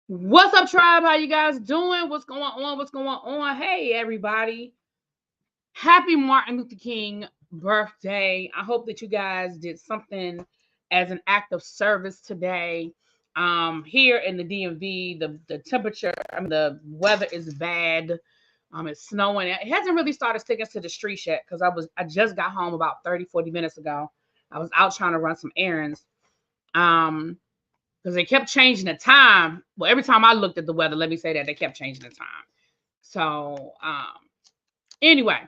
What's up, tribe? How you guys doing? What's going on? What's going on? Hey, everybody. Happy Martin Luther King birthday. I hope that you guys did something as an act of service today. Here in the DMV, the temperature, the weather is bad. It's snowing. It hasn't really started sticking to the streets yet because I just got home about 30-40 minutes ago. I was out trying to run some errands. Um, because they kept changing the time. Well, every time I looked at the weather, let me say that they kept changing the time. So, anyway,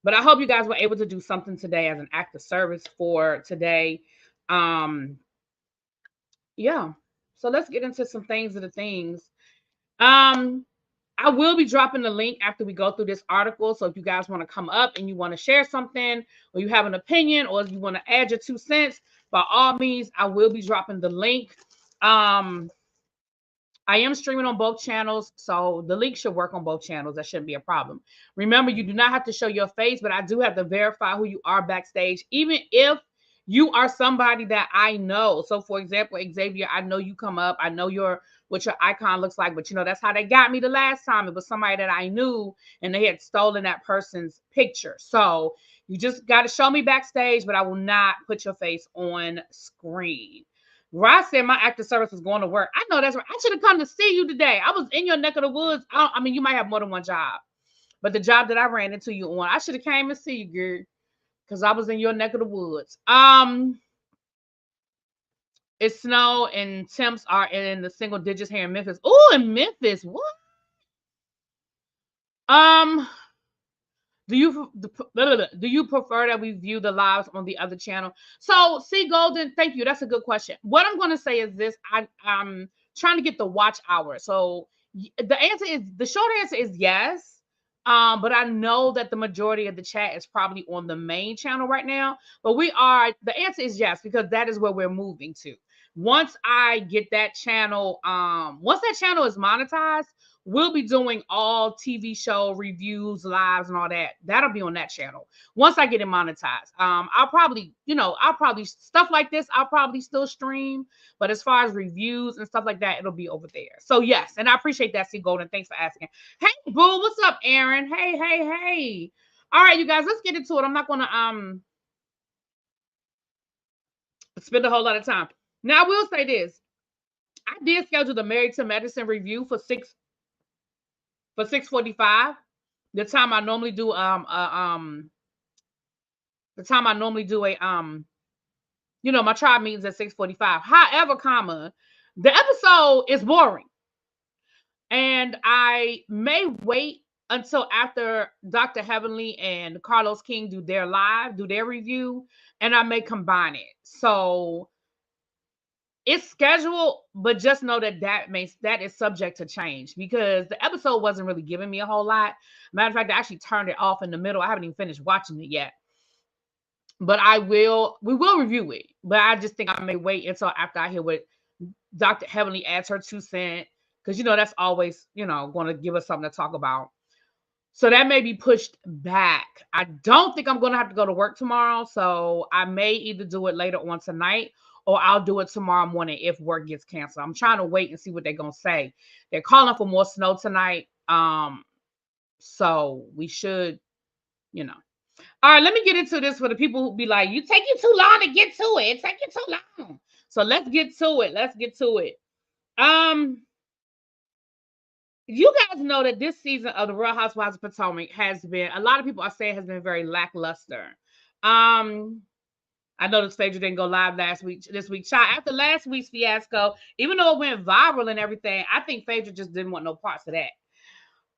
but I hope you guys were able to do something today as an act of service for today. Yeah. So let's get into some things of the things. Um, I will be dropping the link after we go through this article. So if you guys want to come up and you want to share something, or you have an opinion, or if you want to add your 2 cents, by all means, I will be dropping the link. I am streaming on both channels, so the link should work on both channels. That shouldn't be a problem. Remember, you do not have to show your face, but I do have to verify who you are backstage, even if you are somebody that I know. So, for example, Xavier, I know you come up. I know what your icon looks like, but that's how they got me the last time. It was somebody that I knew, and they had stolen that person's picture. So you just got to show me backstage, but I will not put your face on screen. Ross said my active service was going to work. I know that's right. I should have come to see you today. I was in your neck of the woods. I mean, you might have more than one job, but the job that I ran into you on, I should have came and see you, girl, because I was in your neck of the woods. It's snow and temps are in the single digits here in Memphis. Oh, in Memphis, what? Do you prefer that we view the lives on the other channel? So, see, Golden, thank you. That's a good question. What I'm going to say is this: I'm trying to get the watch hour. So the short answer is yes. But I know that the majority of the chat is probably on the main channel right now. But the answer is yes, because that is where we're moving to. Once I get that channel, once that channel is monetized, we'll be doing all TV show reviews, lives, and all that. That'll be on that channel once I get it monetized. I'll probably stuff like this. I'll probably still stream, but as far as reviews and stuff like that, it'll be over there. So yes, and I appreciate that, C Golden. Thanks for asking. Hey, boo, what's up, Aaron? Hey. All right, you guys, let's get into it. I'm not gonna spend a whole lot of time. Now I will say this. I did schedule the Married to Medicine review for 6:45. The time I normally do my tribe meetings at 6:45. However, the episode is boring. And I may wait until after Dr. Heavenly and Carlos King do their review, and I may combine it. So it's scheduled, but just know that is subject to change because the episode wasn't really giving me a whole lot. Matter of fact, I actually turned it off in the middle. I haven't even finished watching it yet. But we will review it. But I just think I may wait until after I hear what Dr. Heavenly adds her 2 cents, because that's always going to give us something to talk about. So that may be pushed back. I don't think I'm going to have to go to work tomorrow, so I may either do it later on tonight or I'll do it tomorrow morning if work gets canceled. I'm trying to wait and see what they're going to say. They're calling for more snow tonight. So we should, All right, let me get into this for the people who be like, you take you too long to get to it. It take you too long. So let's get to it. You guys know that this season of the Real Housewives of Potomac has been, a lot of people are saying, has been very lackluster. I noticed Phaedra didn't go live this week. Child, after last week's fiasco, even though it went viral and everything, I think Phaedra just didn't want no parts of that.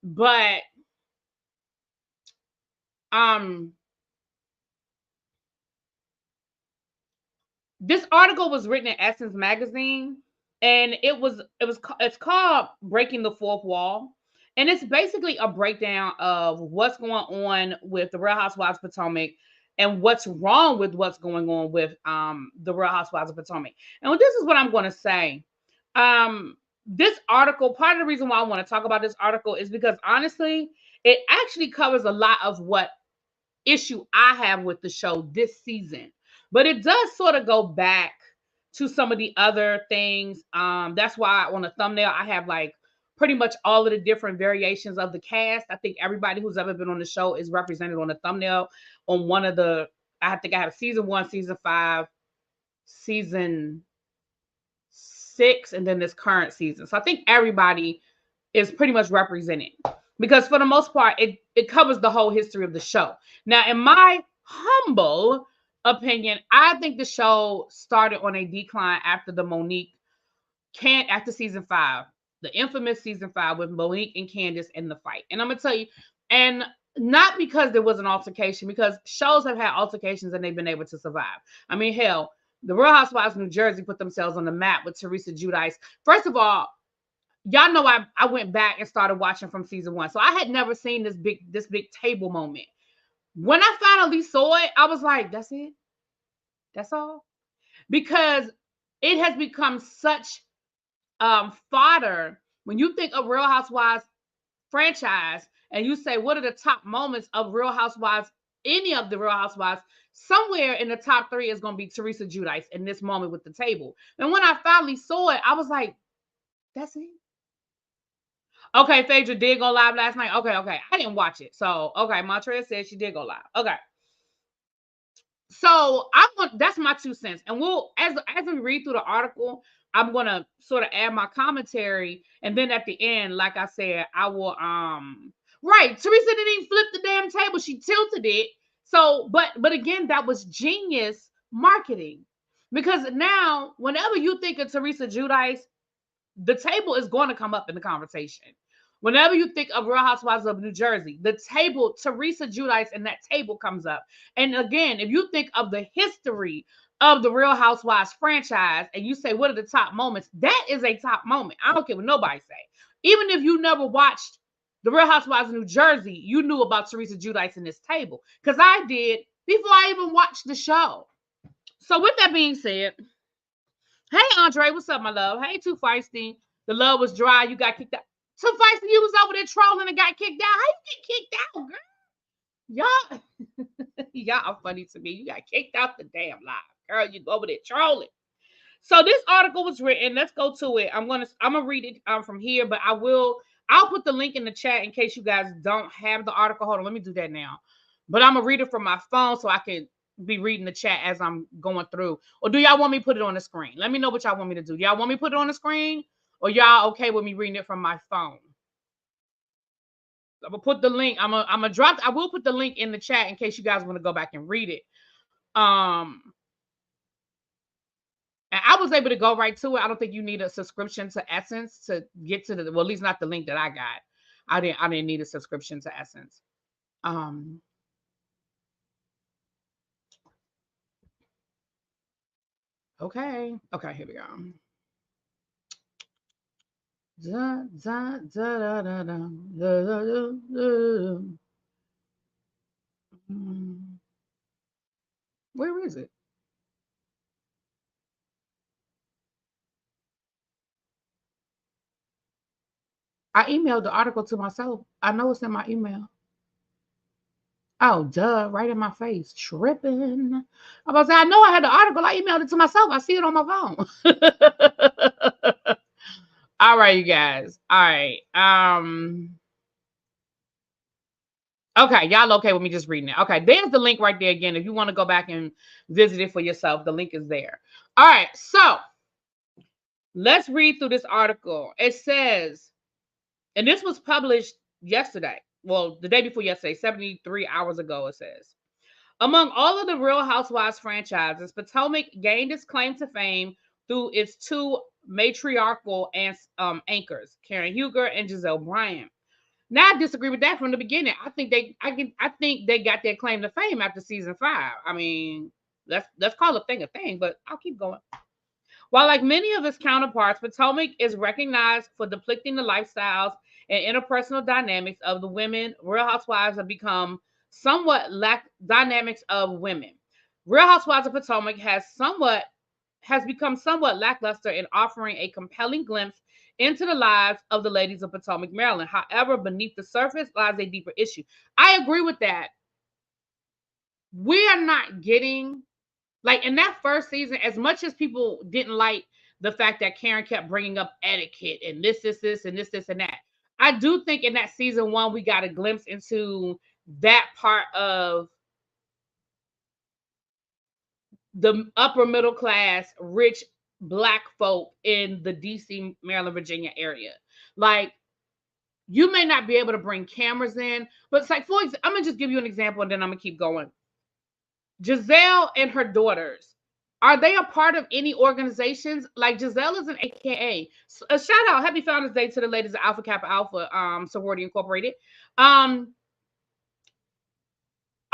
But this article was written in Essence magazine, and it's called Breaking the Fourth Wall. And it's basically a breakdown of what's going on with the Real Housewives of Potomac and what's wrong with what's going on with the Real Housewives of Potomac. And this is what I'm going to say. This article, part of the reason why I want to talk about this article is because honestly, it actually covers a lot of what issue I have with the show this season. But it does sort of go back to some of the other things. That's why on the thumbnail I have like pretty much all of the different variations of the cast. I think everybody who's ever been on the show is represented on the thumbnail on one of the, I think I have season 1, season 5, season 6, and then this current season. So I think everybody is pretty much represented because for the most part, it covers the whole history of the show. Now, in my humble opinion, I think the show started on a decline after the after season 5, the infamous season 5 with Monique and Candace in the fight. And I'm gonna tell you, and not because there was an altercation, because shows have had altercations and they've been able to survive. I mean, hell, the Real Housewives of New Jersey put themselves on the map with Teresa Giudice. First of all, y'all know I went back and started watching from season 1, so I had never seen this big table moment. When I finally saw it, I was like, that's it? That's all? Because it has become such fodder. When you think of Real Housewives franchise and you say, what are the top moments of Real Housewives, any of the Real Housewives, somewhere in the top 3 is going to be Teresa Giudice in this moment with the table. And when I finally saw it, I was like, that's it? Okay, Phaedra did go live last night. Okay. I didn't watch it. So, okay, Montreal said she did go live. Okay. So that's my 2 cents. And we'll, as we read through the article, I'm going to sort of add my commentary. And then at the end, like I said, I will, right. Teresa didn't even flip the damn table. She tilted it. So, but again, that was genius marketing, because now whenever you think of Teresa Giudice, the table is going to come up in the conversation. Whenever you think of Real Housewives of New Jersey, the table, Teresa Giudice, and that table comes up. And again, if you think of the history of the Real Housewives franchise and you say, what are the top moments? That is a top moment. I don't care what nobody say. Even if you never watched the Real Housewives of New Jersey, you knew about Teresa Giudice and this table, because I did before I even watched the show. So with that being said, hey, Andre, what's up, my love? Hey, Too Feisty. The love was dry. You got kicked out. Too Feisty, you was over there trolling and got kicked out. How you get kicked out, girl? Y'all are funny to me. You got kicked out the damn live. Girl, you over there trolling. So this article was written. Let's go to it. I'm gonna read it from here, but I'll put the link in the chat in case you guys don't have the article. Hold on, let me do that now. But I'm gonna read it from my phone so I can be reading the chat as I'm going through. Or do y'all want me to put it on the screen? Let me know what y'all want me to do. Y'all want me to put it on the screen? Or y'all okay with me reading it from my phone? I'm gonna put the link. I will put the link in the chat in case you guys want to go back and read it. And I was able to go right to it. I don't think you need a subscription to Essence to get to well, at least not the link that I got. I didn't need a subscription to Essence. Okay, here we go. Where is it? I emailed the article to myself. I know it's in my email. Oh, duh, right in my face. Tripping. I'm about to say, I know I had the article. I emailed it to myself. I see it on my phone. All right, you guys. All right. Okay, y'all okay with me just reading it? Okay, there's the link right there again. If you want to go back and visit it for yourself, the link is there. All right, so let's read through this article. It says, and this was published yesterday. Well, the day before yesterday, 73 hours ago, it says. Among all of the Real Housewives franchises, Potomac gained its claim to fame through its 2 matriarchal anchors, Karen Huger and Giselle Bryant. Now, I disagree with that from the beginning. I think they got their claim to fame after season 5. I mean, let's call a thing, but I'll keep going. While like many of its counterparts, Potomac is recognized for depicting the lifestyles and interpersonal dynamics of the women. Real Housewives have become somewhat dynamics of women. Real Housewives of Potomac has become somewhat lackluster in offering a compelling glimpse into the lives of the ladies of Potomac, Maryland. However, beneath the surface lies a deeper issue. I agree with that. We are not getting Like in that first season, as much as people didn't like the fact that Karen kept bringing up etiquette and this, and this, and that, I do think in that season one, we got a glimpse into that part of the upper middle class, rich Black folk in the DC, Maryland, Virginia area. Like, you may not be able to bring cameras in, but it's like, I'm going to just give you an example and then I'm going to keep going. Giselle and her daughters, are they a part of any organizations? Like, Giselle is an AKA. A shout out, happy Founders Day to the ladies of Alpha Kappa Alpha Sorority Incorporated. Are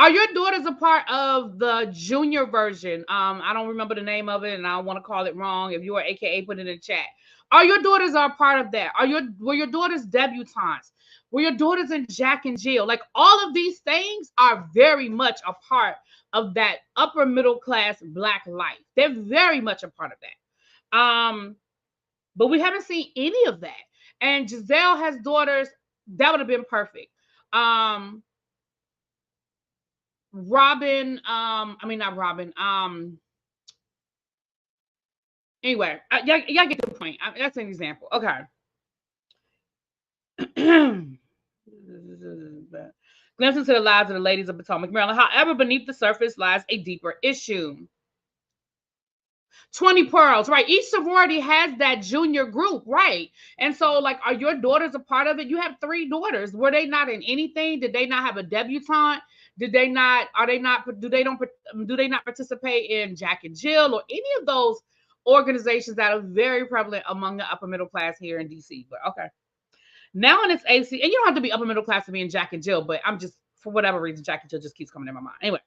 your daughters a part of the junior version? I don't remember the name of it, and I don't want to call it wrong. If you are AKA, put it in the chat. Are your daughters a part of that? Were your daughters debutantes? Were your daughters in Jack and Jill? Like, all of these things are very much a part of that upper middle class Black life. They're very much a part of that. But we haven't seen any of that. And Giselle has daughters. That would have been perfect. Robin, not Robin. Anyway, y'all get the point. That's an example. Okay. Glimpse into the lives of the ladies of Potomac, Maryland. However, beneath the surface lies a deeper issue. 20 pearls, right? Each sorority has that junior group, right? And so, like, are your daughters a part of it? You have 3 daughters. Were they not in anything? Did they not have a debutante? Do they not participate in Jack and Jill or any of those organizations that are very prevalent among the upper middle class here in DC? But okay. Now in its AC, and you don't have to be upper middle class to be in Jack and Jill, but I'm just, for whatever reason, Jack and Jill just keeps coming in my mind. Anyway,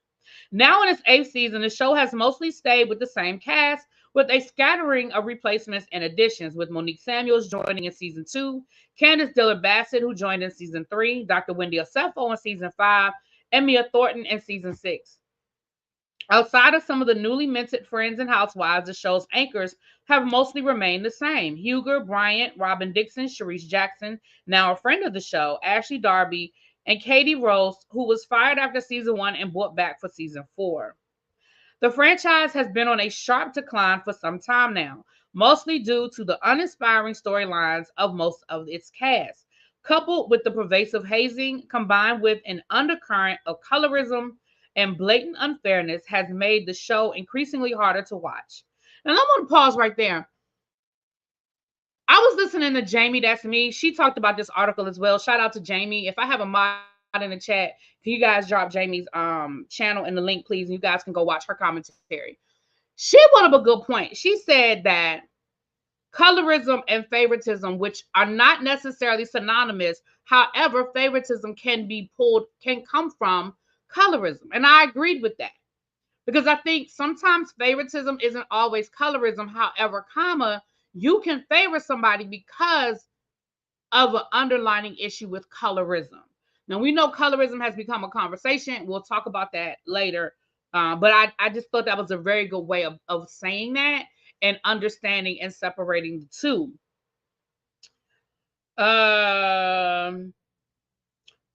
now in its 8th season, the show has mostly stayed with the same cast, with a scattering of replacements and additions, with Monique Samuels joining in season 2, Candace Dillard-Bassett, who joined in season 3, Dr. Wendy Osefo in season 5, and Mia Thornton in season 6. Outside of some of the newly minted friends and housewives, the show's anchors have mostly remained the same. Huger Bryant, Robin Dixon, Sharice Jackson, now a friend of the show, Ashley Darby, and Katie Rose, who was fired after season 1 and brought back for season 4. The franchise has been on a sharp decline for some time now, mostly due to the uninspiring storylines of most of its cast, coupled with the pervasive hazing, combined with an undercurrent of colorism and blatant unfairness, has made the show increasingly harder to watch. And I'm going to pause right there. I was listening to Jamie, that's me. She talked about this article as well. Shout out to Jamie. If I have a mod in the chat, can you guys drop Jamie's channel in the link, please? And you guys can go watch her commentary. She brought up a good point. She said that colorism and favoritism, which are not necessarily synonymous, however, favoritism can come from colorism. And I agreed with that, because I think sometimes favoritism isn't always colorism. However, you can favor somebody because of an underlying issue with colorism. Now, we know colorism has become a conversation. We'll talk about that later. But I just thought that was a very good way of saying that and understanding and separating the two.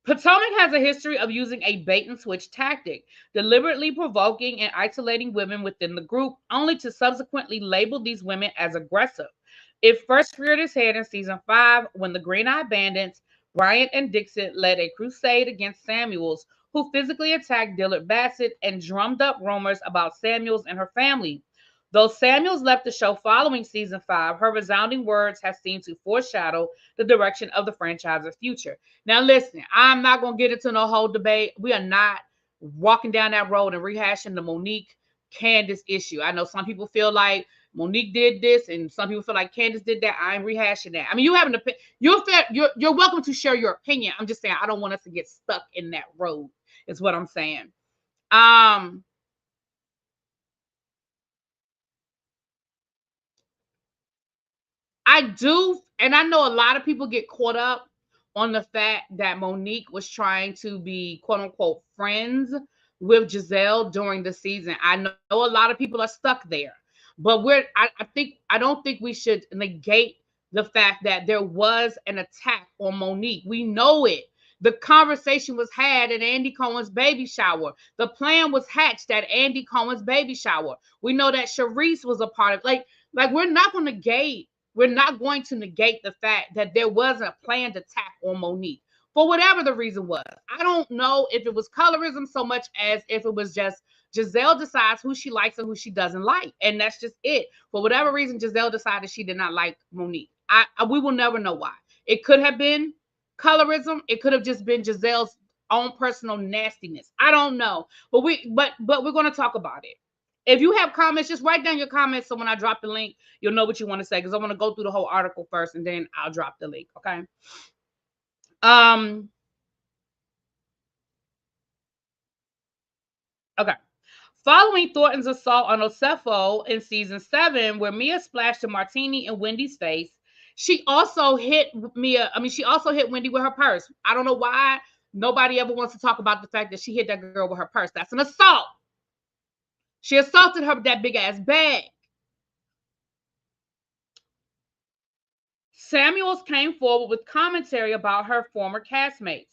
Potomac has a history of using a bait and switch tactic, deliberately provoking and isolating women within the group, only to subsequently label these women as aggressive. It first reared its head in season 5 when the Green Eye Bandits, Bryant and Dixon, led a crusade against Samuels, who physically attacked Dillard-Bassett and drummed up rumors about Samuels and her family. Though Samuels left the show following season 5, her resounding words have seemed to foreshadow the direction of the franchise's future. Now, listen, I'm not going to get into no whole debate. We are not walking down that road and rehashing the Monique Candace issue. I know some people feel like Monique did this, and some people feel like Candace did that. I ain't rehashing that. I mean, you have an opinion. You're welcome to share your opinion. I'm just saying I don't want us to get stuck in that road, is what I'm saying. I do, and I know a lot of people get caught up on the fact that Monique was trying to be quote unquote friends with Giselle during the season. I know a lot of people are stuck there, but I don't think we should negate the fact that there was an attack on Monique. We know it. The conversation was had at Andy Cohen's baby shower. The plan was hatched at Andy Cohen's baby shower. We know that Sharice was a part of, like we're not going to negate the fact that there was a planned attack on Monique for whatever the reason was. I don't know if it was colorism so much as if it was just Giselle decides who she likes and who she doesn't like. And that's just it. For whatever reason, Giselle decided she did not like Monique. We will never know why. It could have been colorism. It could have just been Giselle's own personal nastiness. I don't know. But we're going to talk about it. If you have comments, just write down your comments so when I drop the link, you'll know what you want to say, because I want to go through the whole article first and then I'll drop the link, okay? Okay. Following Thornton's assault on Osefo in season 7, where Mia splashed a martini in Wendy's face, she also hit Wendy with her purse. I don't know why nobody ever wants to talk about the fact that she hit that girl with her purse. That's an assault. She assaulted her with that big ass bag. Samuels came forward with commentary about her former castmates.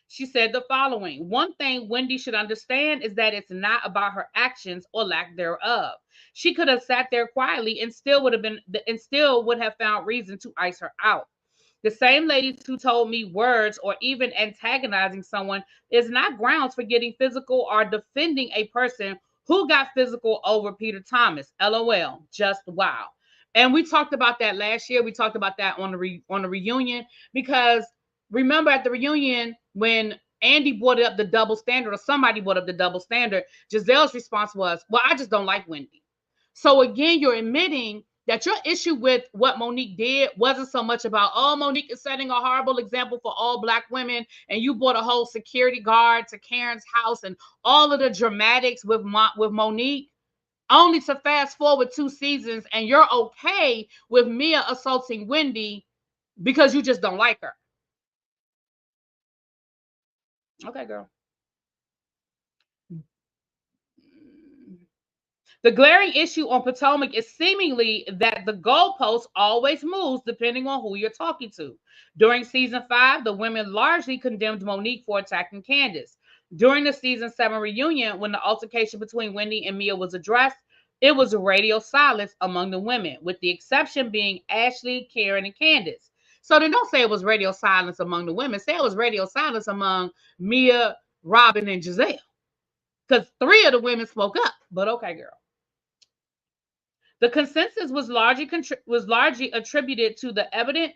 She said the following: "One thing Wendy should understand is that it's not about her actions or lack thereof. She could have sat there quietly and still would have found reason to ice her out. The same ladies who told me words or even antagonizing someone is not grounds for getting physical or defending a person who got physical over Peter Thomas. LOL. Just wow." And we talked about that last year. We talked about that on the reunion, because remember at the reunion when Andy brought up the double standard, or somebody brought up the double standard, Giselle's response was, "Well, I just don't like Wendy." So again, you're admitting that your issue with what Monique did wasn't so much about, oh, Monique is setting a horrible example for all Black women, and you brought a whole security guard to Karen's house and all of the dramatics with Monique, only to fast forward 2 seasons and you're okay with Mia assaulting Wendy because you just don't like her. Okay, girl. The glaring issue on Potomac is seemingly that the goalpost always moves depending on who you're talking to. During season 5, the women largely condemned Monique for attacking Candace. During the season 7 reunion, when the altercation between Wendy and Mia was addressed, it was radio silence among the women, with the exception being Ashley, Karen, and Candace. So they don't say it was radio silence among the women. Say it was radio silence among Mia, Robin, and Giselle, because 3 of the women spoke up. But okay, girl. The consensus was largely attributed to the evident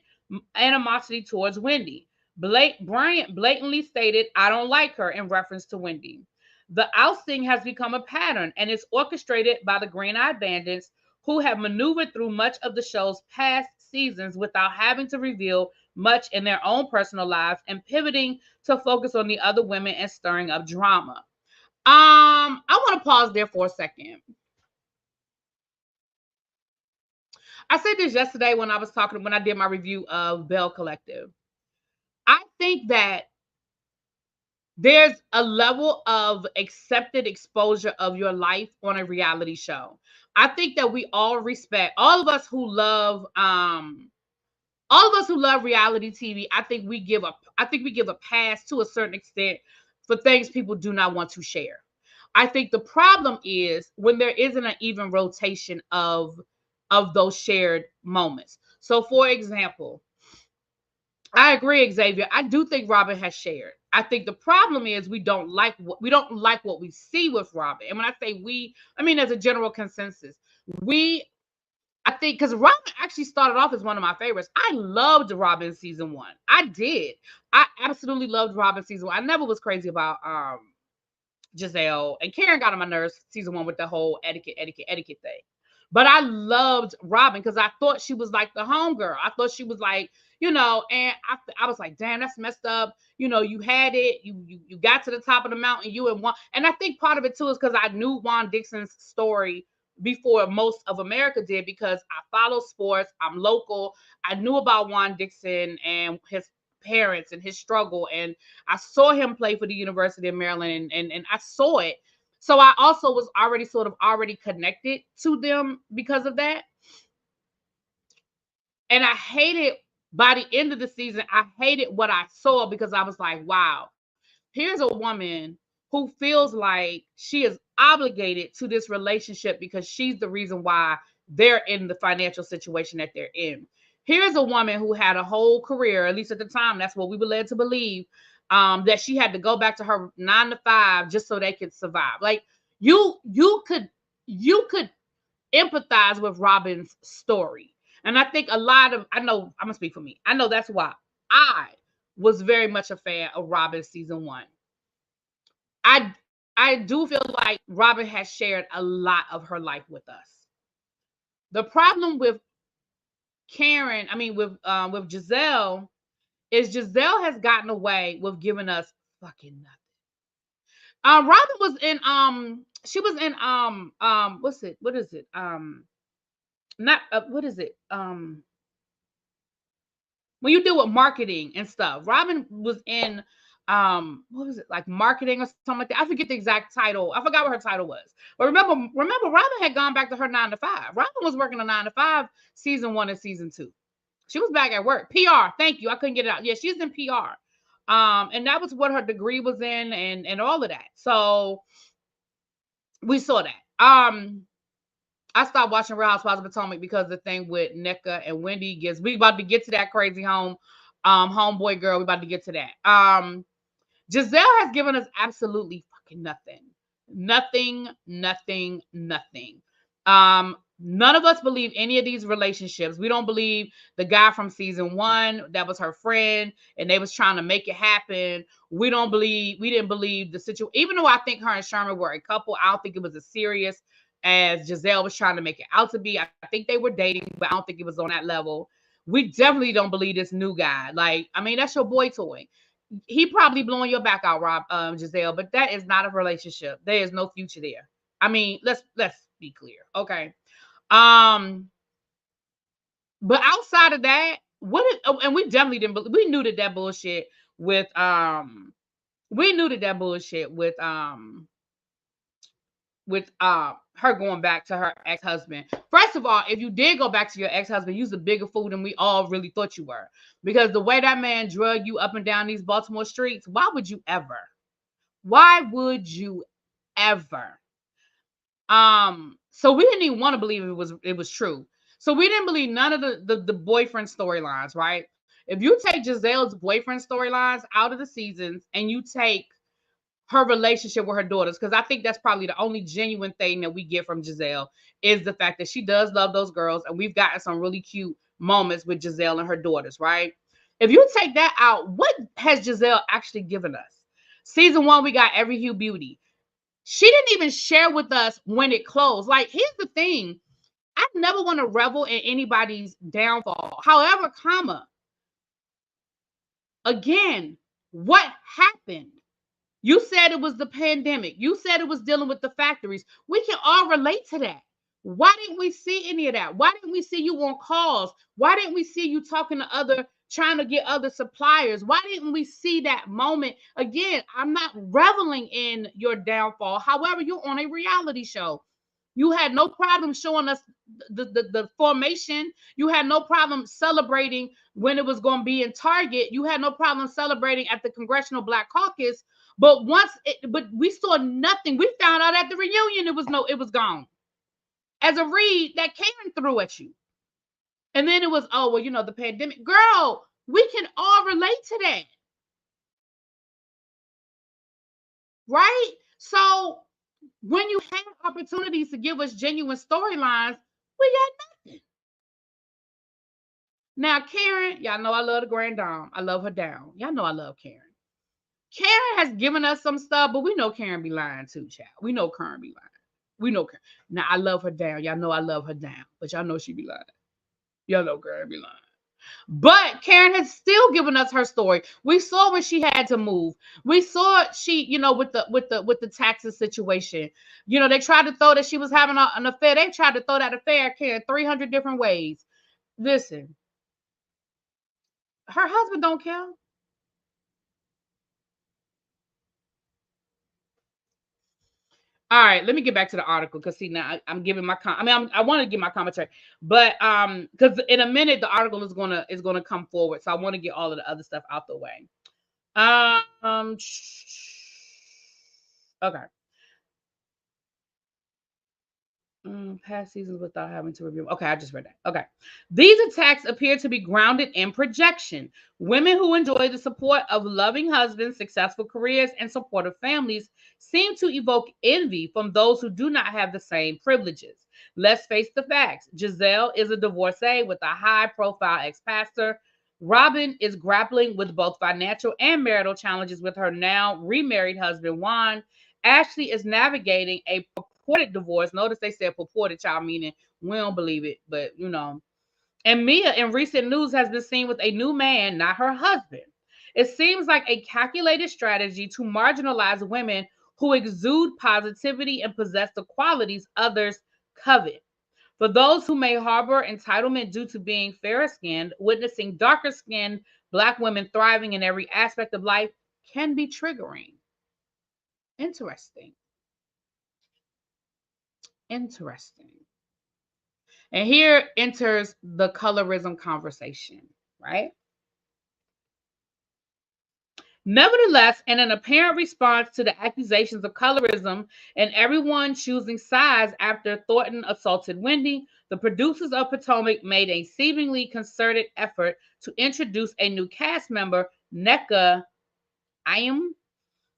animosity towards Wendy. Bryant blatantly stated, "I don't like her," in reference to Wendy. The ousting has become a pattern and is orchestrated by the Green-Eyed Bandits, who have maneuvered through much of the show's past seasons without having to reveal much in their own personal lives and pivoting to focus on the other women and stirring up drama. I want to pause there for a second. I said this yesterday when I did my review of Bell Collective. I think that there's a level of accepted exposure of your life on a reality show. I think that we all respect, all of us who love reality TV. I think we give a pass to a certain extent for things people do not want to share. I think the problem is when there isn't an even rotation of those shared moments. So for example, I agree, Xavier. I do think Robin has shared. I think the problem is we don't like what we see with Robin. And when I say we, I mean as a general consensus. I think because Robin actually started off as one of my favorites. I loved Robin season 1. I did. I absolutely loved Robin season 1. I never was crazy about Giselle, and Karen got on my nerves season 1 with the whole etiquette thing. But I loved Robin because I thought she was like the homegirl. I thought she was like, and I was like, damn, that's messed up. You had it. You got to the top of the mountain. You and Juan. And I think part of it too is because I knew Juan Dixon's story before most of America did, because I follow sports. I'm local. I knew about Juan Dixon and his parents and his struggle. And I saw him play for the University of Maryland, and I saw it. So I also was already connected to them because of that. And I hated by the end of the season, I hated what I saw because I was like, wow, here's a woman who feels like she is obligated to this relationship because she's the reason why they're in the financial situation that they're in. Here's a woman who had a whole career, at least at the time, that's what we were led to believe, that she had to go back to her 9 to 5 just so they could survive. Like you could empathize with Robin's story. And I think I know, I'm gonna speak for me. I know that's why I was very much a fan of Robin season 1. I I do feel like Robin has shared a lot of her life with us. The problem with Karen, I mean with Giselle, is Giselle has gotten away with giving us fucking nothing. Robin was in she was in what is it? Not what is it? When you deal with marketing and stuff, Robin was in what was it, like marketing or something like that? I forget the exact title. I forgot what her title was. But remember Robin had gone back to her 9 to 5. Robin was working a 9 to 5 season 1 and season 2. She was back at work. PR. Thank you. I couldn't get it out. Yeah, she's in PR. And that was what her degree was in and all of that. So we saw that. I stopped watching Real Housewives of Potomac because the thing with Nneka and Wendy gets, we about to get to that crazy homeboy girl. We about to get to that. Giselle has given us absolutely fucking nothing. Nothing. None of us believe any of these relationships. We don't believe the guy from season 1 that was her friend and they was trying to make it happen. We didn't believe the situation. Even though I think her and Sherman were a couple, I don't think it was as serious as Giselle was trying to make it out to be. I think they were dating, but I don't think it was on that level. We definitely don't believe this new guy. Like, I mean, that's your boy toy. He probably blowing your back out, Giselle, but that is not a relationship. There is no future there. I mean, let's be clear, okay? But outside of that, and we definitely didn't. We knew that bullshit with her going back to her ex-husband. First of all, if you did go back to your ex-husband, you was a bigger fool than we all really thought you were. Because the way that man drug you up and down these Baltimore streets, why would you ever? Why would you ever? So we didn't even want to believe it was true. So we didn't believe none of the boyfriend storylines, right? If you take Giselle's boyfriend storylines out of the seasons and you take her relationship with her daughters, because I think that's probably the only genuine thing that we get from Giselle is the fact that she does love those girls, and we've gotten some really cute moments with Giselle and her daughters, right? If you take that out, what has Giselle actually given us? Season 1, we got Every Hue Beauty. She didn't even share with us when it closed. Like, here's the thing. I never want to revel in anybody's downfall. However, again, what happened? You said it was the pandemic. You said it was dealing with the factories. We can all relate to that. Why didn't we see any of that? Why didn't we see you on calls? Why didn't we see you talking to trying to get other suppliers? Why didn't we see that moment? Again, I'm not reveling in your downfall. However, you're on a reality show. You had no problem showing us the formation. You had no problem celebrating when it was going to be in Target. You had no problem celebrating at the Congressional Black Caucus. But but we saw nothing. We found out at the reunion it was gone. As a read that Karen threw at you. And then it was, oh, well, the pandemic. Girl, we can all relate to that. Right? So when you have opportunities to give us genuine storylines, we got nothing. Now, Karen, y'all know I love the grand dame. I love her down. Y'all know I love Karen. Karen has given us some stuff, but we know Karen be lying too, child. We know Karen be lying. We know Karen. Now, I love her down. Y'all know I love her down, but y'all know she be lying. Y'all know Karen be lying. But Karen has still given us her story. We saw when she had to move. We saw she, with the taxes situation. They tried to throw that she was having an affair. They tried to throw that affair at Karen 300 different ways. Listen, her husband don't care. All right, let me get back to the article because see now I'm giving my I want to give my commentary, but because in a minute the article is gonna come forward, so I want to get all of the other stuff out the way. Um, okay. Past seasons without having to review. Okay, I just read that. Okay. These attacks appear to be grounded in projection. Women who enjoy the support of loving husbands, successful careers, and supportive families seem to evoke envy from those who do not have the same privileges. Let's face the facts. Giselle is a divorcee with a high profile ex pastor. Robin is grappling with both financial and marital challenges with her now remarried husband, Juan. Ashley is navigating a purported divorce. Notice they said purported, child, meaning we don't believe it, but you know. And Mia, in recent news, has been seen with a new man, not her husband. It seems like a calculated strategy to marginalize women who exude positivity and possess the qualities others covet. For those who may harbor entitlement due to being fairer skinned, witnessing darker skinned Black women thriving in every aspect of life can be triggering. Interesting. Interesting. And here enters the colorism conversation, right? Nevertheless, in an apparent response to the accusations of colorism and everyone choosing sides after Thornton assaulted Wendy, the producers of Potomac made a seemingly concerted effort to introduce a new cast member, Nneka Ayum,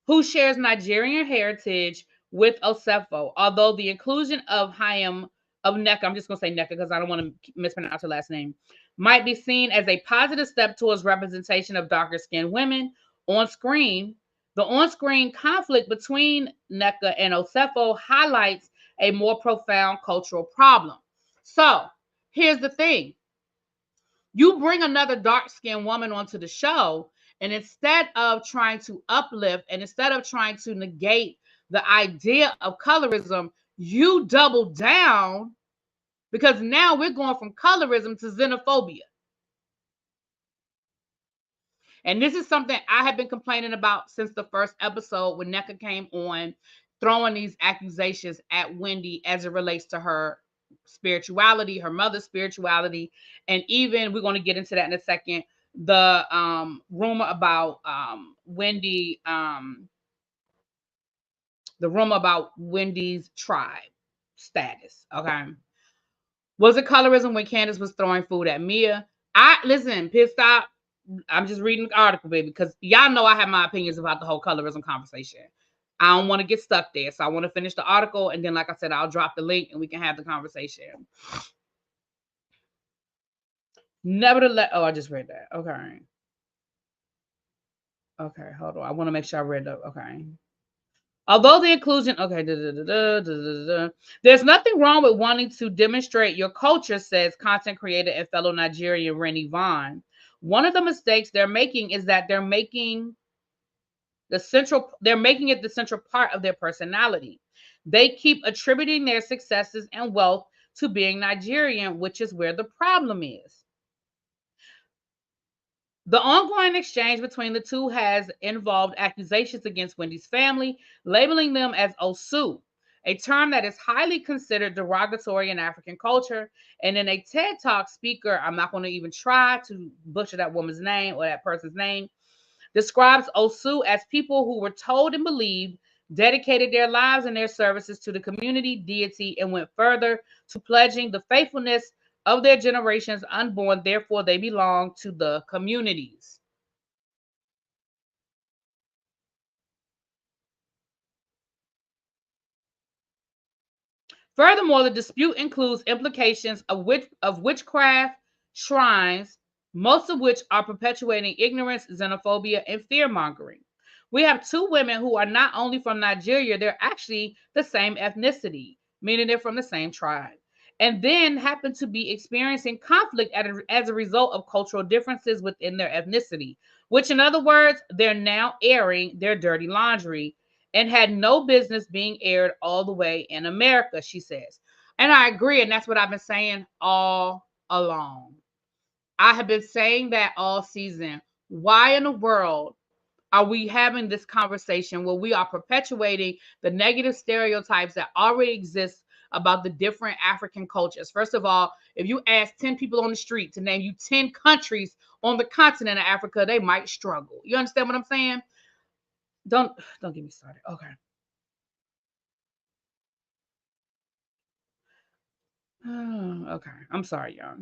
who shares Nigerian heritage with Osefo. Although the inclusion of Hayam of Nneka, I'm just going to say Nneka because I don't want to mispronounce her last name, might be seen as a positive step towards representation of darker skinned women on screen. The on screen conflict between Nneka and Osefo highlights a more profound cultural problem. So here's the thing, you bring another dark skinned woman onto the show, and instead of trying to uplift and instead of trying to negate the idea of colorism, you double down because now we're going from colorism to xenophobia. And this is something I have been complaining about since the first episode when Nneka came on, throwing these accusations at Wendy as it relates to her spirituality, her mother's spirituality, and even we're going to get into that in a second. The rumor about Wendy, the rumor about Wendy's tribe status. Okay, was it colorism when Candace was throwing food at Mia? I listen, pissed stop. I'm just reading the article, baby, because y'all know I have my opinions about the whole colorism conversation. I don't want to get stuck there. So I want to finish the article. And then, like I said, I'll drop the link and we can have the conversation. Nevertheless, oh, I just read that. Okay. Okay, hold on. I want to make sure I read that. Okay. Although the inclusion, okay, there's nothing wrong with wanting to demonstrate your culture, says content creator and fellow Nigerian Rennie Vaughn. One of the mistakes they're making is that they're making it the central part of their personality. They keep attributing their successes and wealth to being Nigerian, which is where the problem is. The ongoing exchange between the two has involved accusations against Wendy's family, labeling them as Osu, a term that is highly considered derogatory in African culture. And in a TED Talk, speaker, I'm not going to even try to butcher that woman's name or that person's name, describes Osu as people who were told and believed, dedicated their lives and their services to the community, deity, and went further to pledging the faithfulness of their generations unborn, therefore they belong to the communities. Furthermore, the dispute includes implications of witchcraft shrines, most of which are perpetuating ignorance, xenophobia, and fear mongering. We have two women who are not only from Nigeria, they're actually the same ethnicity, meaning they're from the same tribe, and then happen to be experiencing conflict as a result of cultural differences within their ethnicity, which, in other words, they're now airing their dirty laundry and had no business being aired all the way in America, she says. And I agree, and that's what I've been saying all along. I have been saying that all season. Why in the world are we having this conversation where we are perpetuating the negative stereotypes that already exist about the different African cultures? First of all, if you ask 10 people on the street to name you 10 countries on the continent of Africa, they might struggle. You understand what I'm saying? Don't get me started. Okay. Okay. I'm sorry, y'all.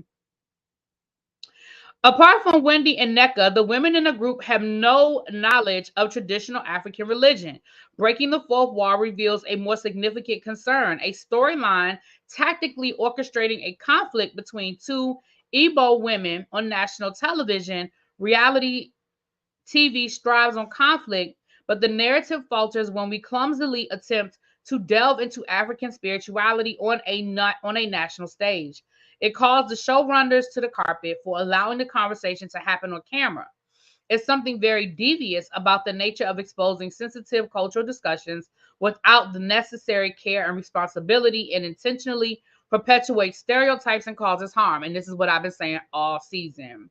Apart from Wendy and Nneka, the women in the group have no knowledge of traditional African religion. Breaking the fourth wall reveals a more significant concern, a storyline tactically orchestrating a conflict between two Igbo women on national television. Reality TV strives on conflict, but the narrative falters when we clumsily attempt to delve into African spirituality on a national stage. It calls the showrunners to the carpet for allowing the conversation to happen on camera. It's something very devious about the nature of exposing sensitive cultural discussions without the necessary care and responsibility, and intentionally perpetuates stereotypes and causes harm. And this is what I've been saying all season.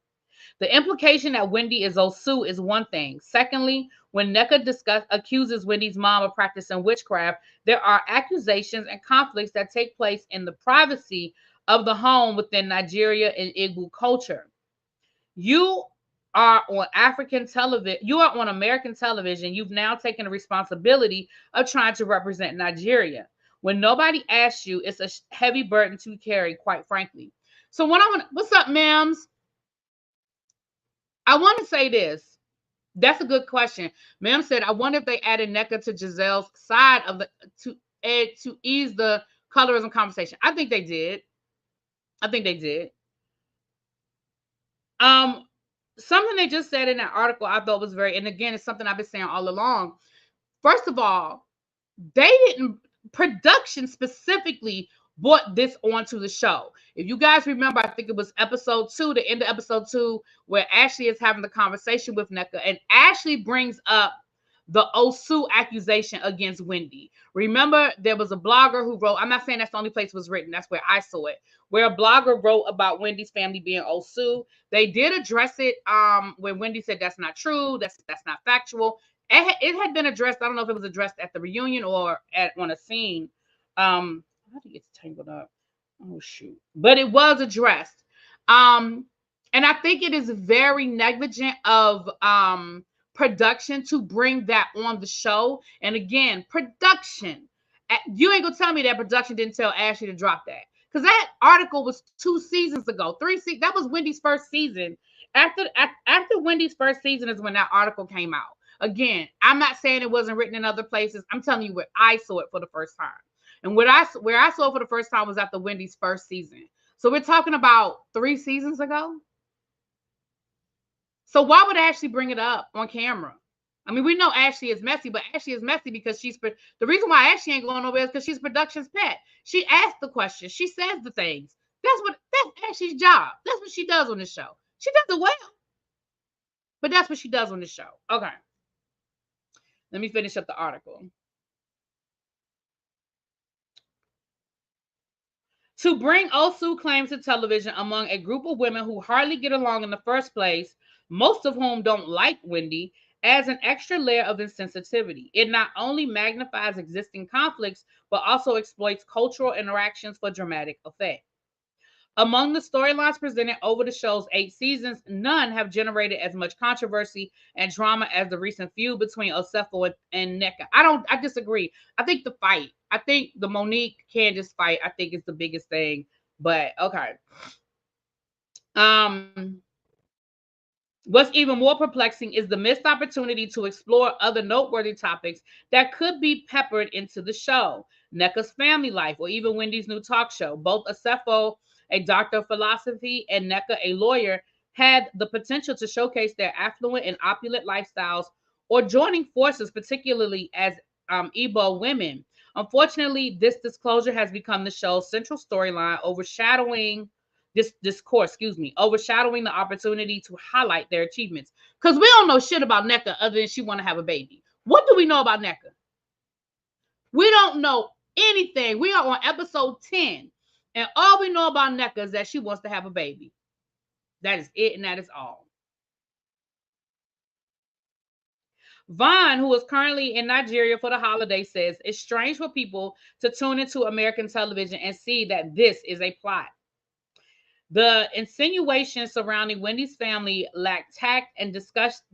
The implication that Wendy is Osu is one thing. Secondly, when Nneka accuses Wendy's mom of practicing witchcraft, there are accusations and conflicts that take place in the privacy of the home within Nigeria and Igbo culture. You are on African television, you are on American television. You've now taken the responsibility of trying to represent Nigeria. When nobody asks you, it's a heavy burden to carry, quite frankly. So what's up, ma'ams? I want to say this. That's a good question. Ma'am said, I wonder if they added Nneka to Giselle's side of the to ease the colorism conversation. I think they did. I think they did. Something they just said in that article I thought was very, and again, it's something I've been saying all along. First of all, they didn't, production specifically brought this onto the show. If you guys remember, I think it was episode 2, the end of episode 2, where Ashley is having the conversation with Nneka, and Ashley brings up the Osu accusation against Wendy. Remember, there was a blogger who wrote, I'm not saying that's the only place it was written, that's where I saw it, where a blogger wrote about Wendy's family being Osu. They did address it when Wendy said that's not true, that's not factual. It had been addressed. I don't know if it was addressed at the reunion or on a scene. How do you get tangled up? Oh shoot! But it was addressed. And I think it is very negligent of production to bring that on the show. And again, production. You ain't gonna tell me that production didn't tell Ashley to drop that, because that article was 2 seasons ago, 3 seasons. That was Wendy's first season. After Wendy's first season is when that article came out. Again, I'm not saying it wasn't written in other places. I'm telling you where I saw it for the first time. And where I saw it for the first time was after Wendy's first season. So we're talking about 3 seasons ago. So why would Ashley bring it up on camera? I mean, we know Ashley is messy, but Ashley is messy because the reason why Ashley ain't going nowhere is because she's production's pet. She asks the questions. She says the things. That's Ashley's job. That's what she does on the show. She does it well, but that's what she does on the show. Okay. Let me finish up the article. To bring Osu claims to television among a group of women who hardly get along in the first place, most of whom don't like Wendy, adds an extra layer of insensitivity. It not only magnifies existing conflicts, but also exploits cultural interactions for dramatic effect. Among the storylines presented over the show's 8 seasons, none have generated as much controversy and drama as the recent feud between Osefo and Nneka. I disagree. I think the Monique Candace fight, I think, is the biggest thing. But okay. What's even more perplexing is the missed opportunity to explore other noteworthy topics that could be peppered into the show. Nneka's family life, or even Wendy's new talk show. Both Osefo, a doctor of philosophy, and Nneka, a lawyer, had the potential to showcase their affluent and opulent lifestyles, or joining forces, particularly as Igbo women. Unfortunately, this disclosure has become the show's central storyline, overshadowing the opportunity to highlight their achievements. Because we don't know shit about Nneka other than she want to have a baby. What do we know about Nneka? We don't know anything. We are on episode 10. And all we know about Nneka is that she wants to have a baby. That is it, and that is all. Vaughn, who is currently in Nigeria for the holiday, says it's strange for people to tune into American television and see that this is a plot. The insinuations surrounding Wendy's family lack tact, and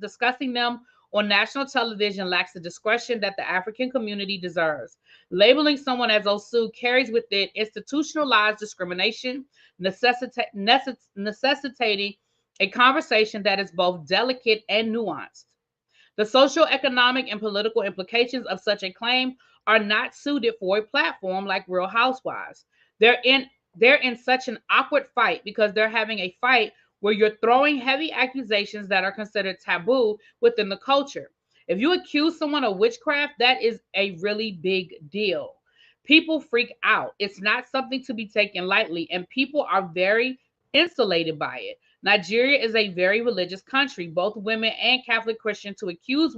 discussing them on national television lacks the discretion that the African community deserves. Labeling someone as Osu carries with it institutionalized discrimination, necessitating a conversation that is both delicate and nuanced. The social, economic, and political implications of such a claim are not suited for a platform like Real Housewives. They're in they're in such an awkward fight because they're having a fight where you're throwing heavy accusations that are considered taboo within the culture. If you accuse someone of witchcraft, that is a really big deal. People freak out. It's not something to be taken lightly, and people are very insulated by it. Nigeria is a very religious country, both women and Catholic Christian. To accuse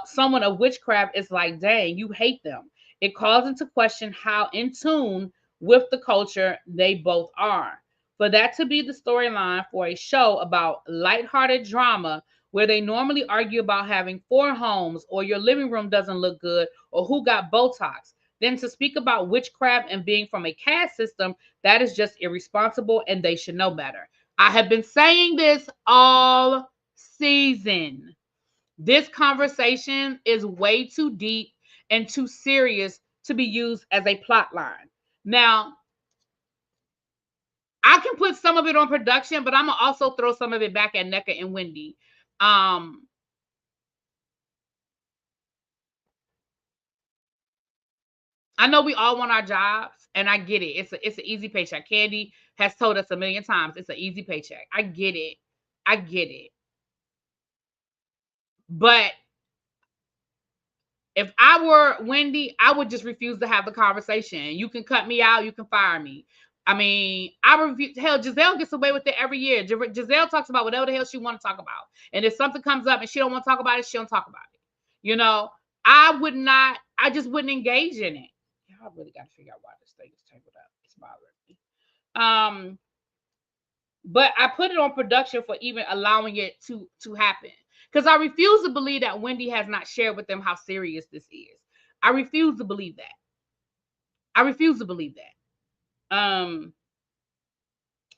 someone of witchcraft is like, dang, you hate them. It calls into question how in tune with the culture they both are. For that to be the storyline for a show about lighthearted drama where they normally argue about having 4 homes or your living room doesn't look good or who got Botox, then to speak about witchcraft and being from a caste system, that is just irresponsible and they should know better. I have been saying this all season. This conversation is way too deep and too serious to be used as a plot line. Now, I can put some of it on production, but I'm gonna also throw some of it back at NECA and Wendy. I know we all want our jobs, and I get it. It's an easy paycheck. Candy has told us a million times it's an easy paycheck. I get it. I get it. But if I were Wendy, I would just refuse to have the conversation. You can cut me out. You can fire me. I mean, I refuse. Hell, Giselle gets away with it every year. Giselle talks about whatever the hell she want to talk about. And if something comes up and she don't want to talk about it, she don't talk about it. You know, I just wouldn't engage in it. I really got to figure out why this thing is tangled up. It's bothering me. But I put it on production for even allowing it to happen. Because I refuse to believe that Wendy has not shared with them how serious this is. I refuse to believe that. I refuse to believe that.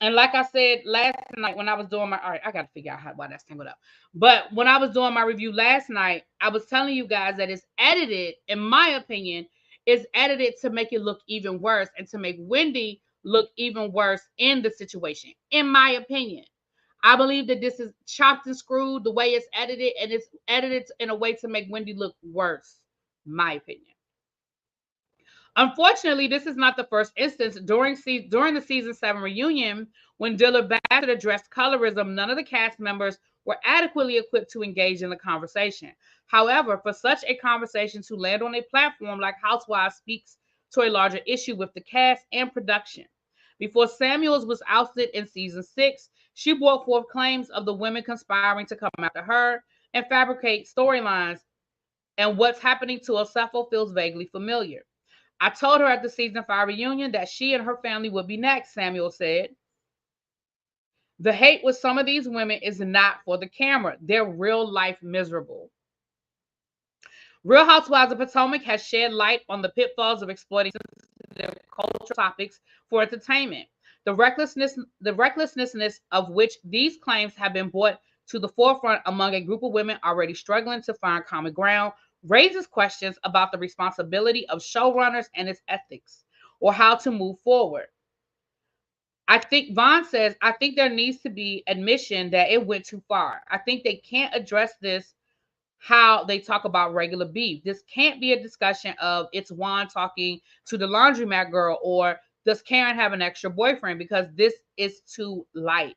And like I said last night when I was doing all right, I got to figure out why that's tangled up. But when I was doing my review last night, I was telling you guys that it's edited, in my opinion, is edited to make it look even worse and to make Wendy look even worse in the situation, in my opinion. I believe that this is chopped and screwed the way it's edited, and it's edited in a way to make Wendy look worse, my opinion. Unfortunately, this is not the first instance. During the season 7 reunion, when Dilla Bassett addressed colorism, none of the cast members were adequately equipped to engage in the conversation. However, for such a conversation to land on a platform like Housewives speaks to a larger issue with the cast and production. Before Samuels was ousted in season 6, she brought forth claims of the women conspiring to come after her and fabricate storylines, and what's happening to Osefo feels vaguely familiar. I told her at the season 5 reunion that she and her family would be next, Samuel said. The hate with some of these women is not for the camera. They're real life miserable. Real Housewives of Potomac has shed light on the pitfalls of exploiting cultural topics for entertainment. The recklessness of which these claims have been brought to the forefront among a group of women already struggling to find common ground raises questions about the responsibility of showrunners and its ethics, or how to move forward. I think Vaughn says, I think there needs to be admission that it went too far. I think they can't address this how they talk about regular beef. This can't be a discussion of it's Juan talking to the laundromat girl or does Karen have an extra boyfriend, because this is too light.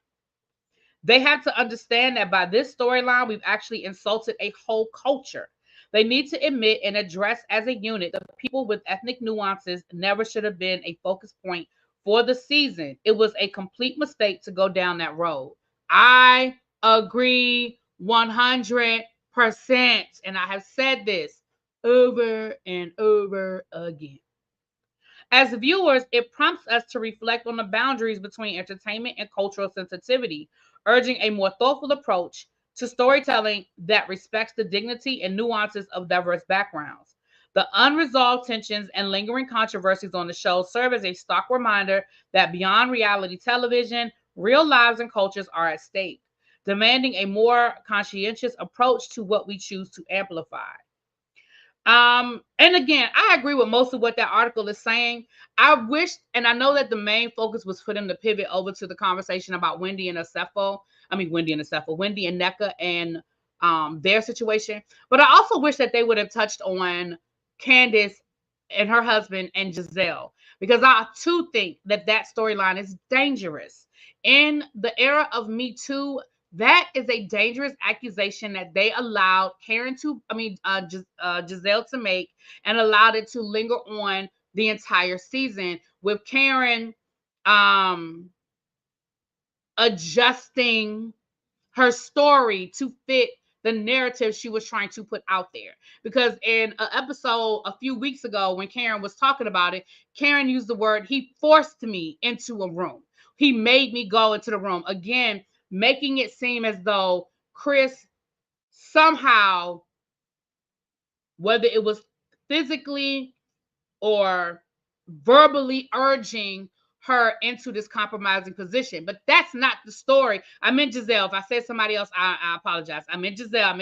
They have to understand that by this storyline, we've actually insulted a whole culture. They need to admit and address as a unit the people with ethnic nuances never should have been a focus point for the season. It was a complete mistake to go down that road. I agree 100%. And I have said this over and over again. As viewers, it prompts us to reflect on the boundaries between entertainment and cultural sensitivity, urging a more thoughtful approach to storytelling that respects the dignity and nuances of diverse backgrounds. The unresolved tensions and lingering controversies on the show serve as a stark reminder that beyond reality television, real lives and cultures are at stake, demanding a more conscientious approach to what we choose to amplify. And again, I agree with most of what that article is saying. I wish, and I know that the main focus was for them to pivot over to the conversation about Wendy and Acefo. Wendy and NECA and their situation. But I also wish that they would have touched on Candace and her husband and Giselle, because I too think that that storyline is dangerous. In the era of Me Too, that is a dangerous accusation that they allowed Giselle to make, and allowed it to linger on the entire season, with Karen adjusting her story to fit the narrative she was trying to put out there. Because in an episode a few weeks ago, when Karen was talking about it, Karen used the word, he forced me into a room. He made me go into the room. Again, making it seem as though Chris somehow, whether it was physically or verbally urging her into this compromising position. But that's not the story. I meant Giselle. If I said somebody else, I apologize. I meant Giselle.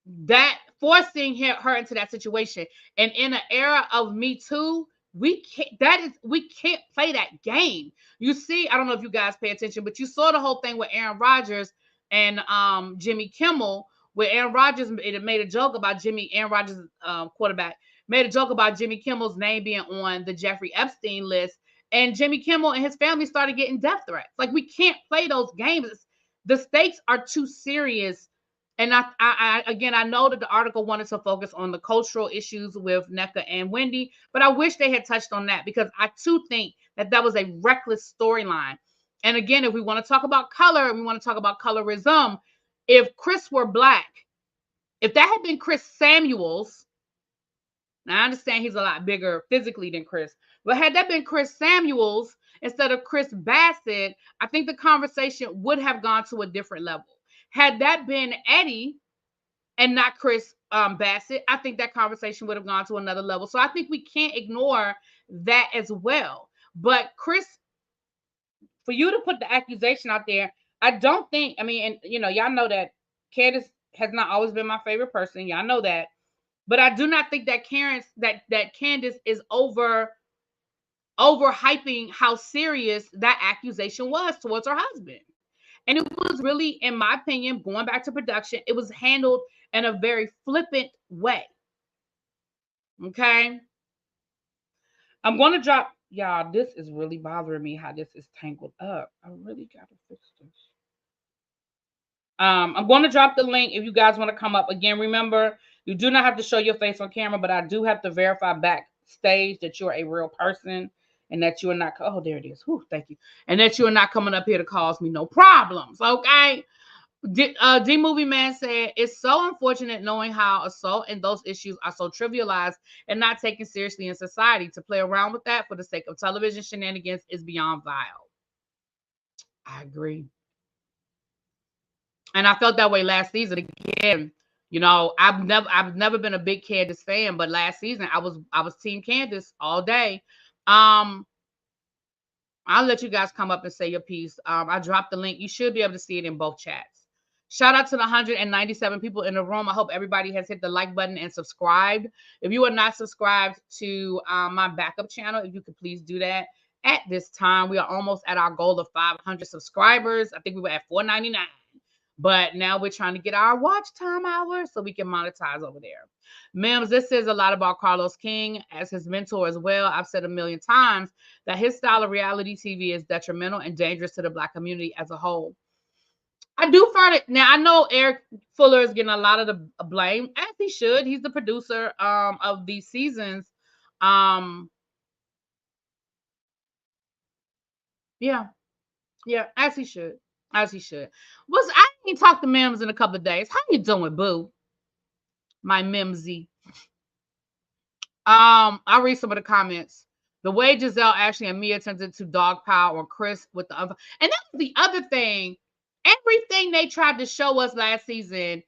That forcing her into that situation. And in an era of Me Too, we can't play that game. You see, I don't know if you guys pay attention, but you saw the whole thing with Aaron Rodgers and Jimmy Kimmel, where Aaron Rodgers made a joke about Aaron Rodgers, quarterback, made a joke about Jimmy Kimmel's name being on the Jeffrey Epstein list, and Jimmy Kimmel and his family started getting death threats. Like, we can't play those games. The stakes are too serious. And I know that the article wanted to focus on the cultural issues with NECA and Wendy, but I wish they had touched on that, because I too think that that was a reckless storyline. And again, if we want to talk about color, we want to talk about colorism, if Chris were Black, if that had been Chris Samuels, now I understand he's a lot bigger physically than Chris, but had that been Chris Samuels instead of Chris Bassett, I think the conversation would have gone to a different level. Had that been Eddie and not Chris Bassett, I think that conversation would have gone to another level. So I think we can't ignore that as well. But Chris, for you to put the accusation out there, I don't think, and y'all know that Candace has not always been my favorite person. Y'all know that. But I do not think that Candace is overhyping how serious that accusation was towards her husband. And it was really, in my opinion, going back to production, it was handled in a very flippant way. Okay? I'm going to drop, y'all, this is really bothering me how this is tangled up. I really got to fix this. I'm going to drop the link if you guys want to come up. Again, remember, you do not have to show your face on camera, but I do have to verify backstage that you're a real person and that you are not, oh, there it is. Whew, thank you. And that you are not coming up here to cause me no problems, okay? D Movie Man said, it's so unfortunate knowing how assault and those issues are so trivialized and not taken seriously in society. To play around with that for the sake of television shenanigans is beyond vile. I agree. And I felt that way last season again. I've never been a big Candace fan, but last season I was Team Candace all day. I'll let you guys come up and say your piece. I dropped the link. You should be able to see it in both chats. Shout out to the 197 people in the room. I hope everybody has hit the like button and subscribed. If you are not subscribed to my backup channel, if you could please do that at this time. We are almost at our goal of 500 subscribers. I think we were at 499. But now we're trying to get our watch time hours so we can monetize over there. Mims, this says a lot about Carlos King as his mentor as well. I've said a million times that his style of reality TV is detrimental and dangerous to the Black community as a whole. I do find it. Now, I know Eric Fuller is getting a lot of the blame, as he should. He's the producer of these seasons. Yeah, as he should. As he should. I ain't talked to Mims in a couple of days. How you doing, boo? My Mimsy. I'll read some of the comments. The way Giselle, Ashley, and Mia turned into dog pile, or Chris with the and that was the other thing. everything they tried to show us last season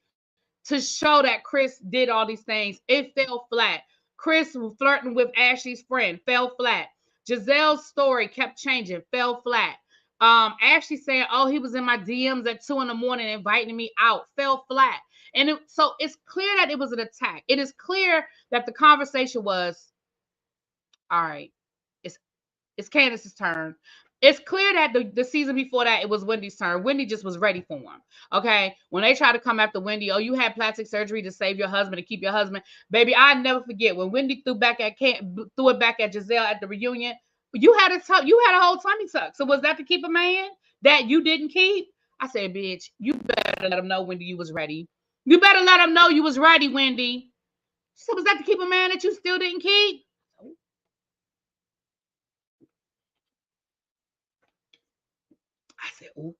to show that Chris did all these things, it fell flat. Chris flirting with Ashley's friend fell flat. Giselle's story kept changing, fell flat. Ashley saying, "Oh, he was in my DMs at 2 a.m. inviting me out," fell flat. And so it's clear that it was an attack. It is clear that the conversation was, all right, it's Candace's turn. It's clear that the season before that, it was Wendy's turn. Wendy just was ready for him. Okay. When they try to come after Wendy, oh, you had plastic surgery to save your husband, to keep your husband. Baby, I never forget when Wendy threw it back at Giselle at the reunion. You had a whole tummy tuck. So was that to keep a man that you didn't keep? I said, bitch, you better let him know, Wendy, you was ready. You better let him know you was ready, Wendy. So was that to keep a man that you still didn't keep? I said, ooh.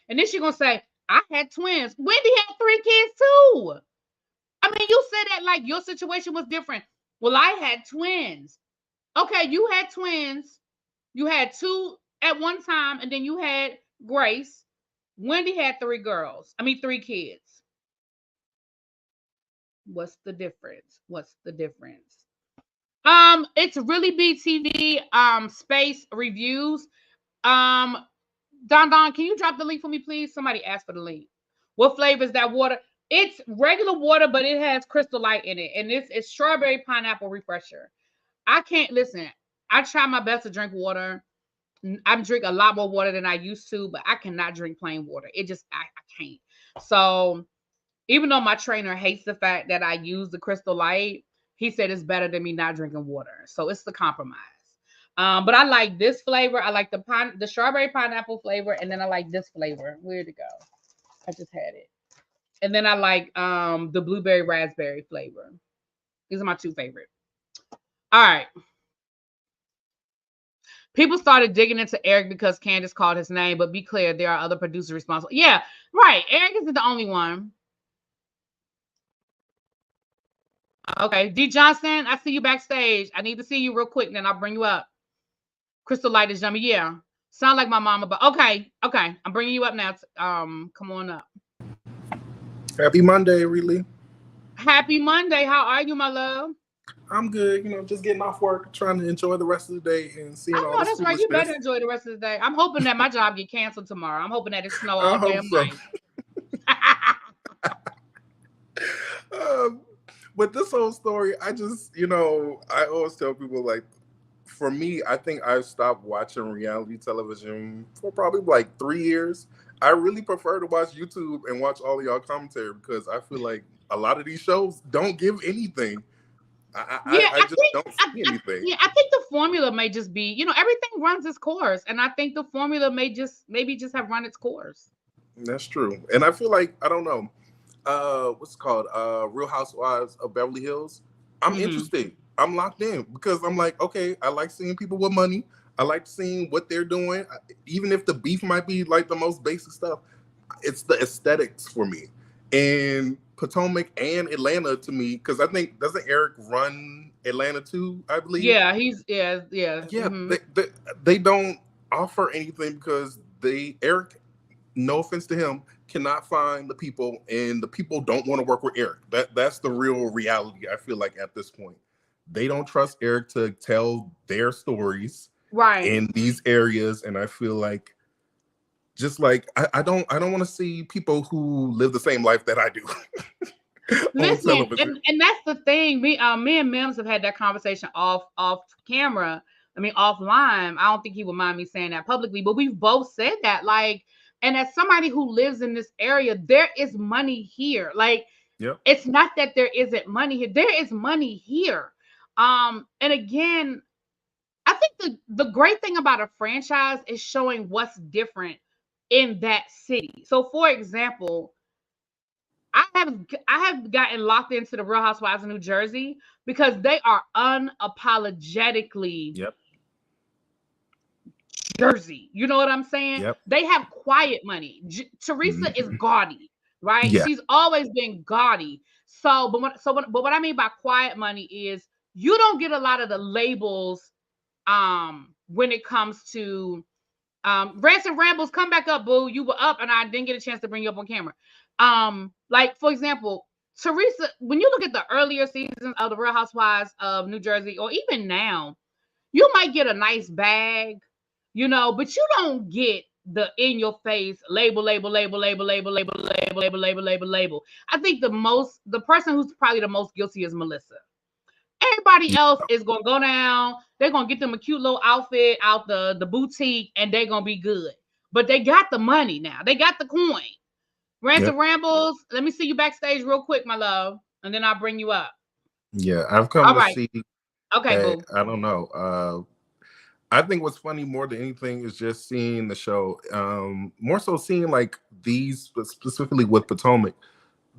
And then she's going to say, I had twins. Wendy had 3 kids too. I mean, you said that like your situation was different. Well, I had twins. Okay, you had twins. You had 2 at one time, and then you had Grace. Wendy had 3 kids. What's the difference? What's the difference? It's ReallyBTV space reviews. Don, can you drop the link for me, please? Somebody asked for the link. What flavor is that water? It's regular water, but it has Crystal Light in it, and it's strawberry pineapple refresher. I can't listen. I try my best to drink water. I drink a lot more water than I used to, but I cannot drink plain water. It just I can't. So even though my trainer hates the fact that I use the Crystal Light, he said it's better than me not drinking water. So it's the compromise. But I like this flavor. I like the strawberry pineapple flavor, and then I like this flavor. Where'd it go? I just had it. And then I like the blueberry raspberry flavor. These are my 2 favorite. All right. People started digging into Eric because Candace called his name, but be clear, there are other producers responsible. Yeah, right. Eric isn't the only one. Okay. D. Johnson, I see you backstage. I need to see you real quick, then I'll bring you up. Crystal Light is yummy. Yeah. Sound like my mama, but okay. I'm bringing you up now. Come on up. Happy Monday, Really. Happy Monday. How are you, my love? I'm good. Just getting off work, trying to enjoy the rest of the day and seeing all this. That's right. You better enjoy the rest of the day. I'm hoping that my job get canceled tomorrow. I'm hoping that it snow all damn night. But this whole story, I just, I always tell people, like, for me, I think I've stopped watching reality television for probably like 3 years. I really prefer to watch YouTube and watch all of y'all commentary because I feel like a lot of these shows don't give anything. I just don't see anything. I think the formula may just be, everything runs its course. And I think the formula maybe just have run its course. That's true. And I feel like, I don't know, what's it called? Real Housewives of Beverly Hills. I'm interested. I'm locked in because I'm like, okay, I like seeing people with money. I like seeing what they're doing. Even if the beef might be like the most basic stuff, it's the aesthetics for me. And Potomac and Atlanta to me, because I think, doesn't Eric run Atlanta too, I believe? Yeah, yeah. Mm-hmm. They don't offer anything because Eric, no offense to him, cannot find the people, and the people don't want to work with Eric. That's the real reality, I feel like, at this point. They don't trust Eric to tell their stories in these areas, and I feel like just like I don't want to see people who live the same life that I do. Listen, and that's the thing. Me and Mims have had that conversation off camera. I mean, offline. I don't think he would mind me saying that publicly, but we've both said that. Like, and as somebody who lives in this area, there is money here. Like, It's not that there isn't money here. There is money here. And again, I think the great thing about a franchise is showing what's different in that city. So, for example, I have gotten locked into the Real Housewives of New Jersey because they are unapologetically Jersey. You know what I'm saying? They have quiet money. Teresa is gaudy, right? Yeah. She's always been gaudy. So, but what I mean by quiet money is you don't get a lot of the labels when it comes to Rants and Rambles, come back up, boo. You were up, and I didn't get a chance to bring you up on camera. Like for example, Teresa, when you look at the earlier seasons of the Real Housewives of New Jersey, or even now, you might get a nice bag, you know, but you don't get the in your face label. I think the person who's probably the most guilty is Melissa. Everybody else is gonna go down. They're gonna get them a cute little outfit out the boutique, and they're gonna be good. But they got the money now. They got the coin. Rants and Rambles. Let me see you backstage real quick, my love, and then I'll bring you up. Yeah, I've come All to right. see. Okay, boo. I don't know. I think what's funny more than anything is just seeing the show. More so seeing like these specifically with Potomac,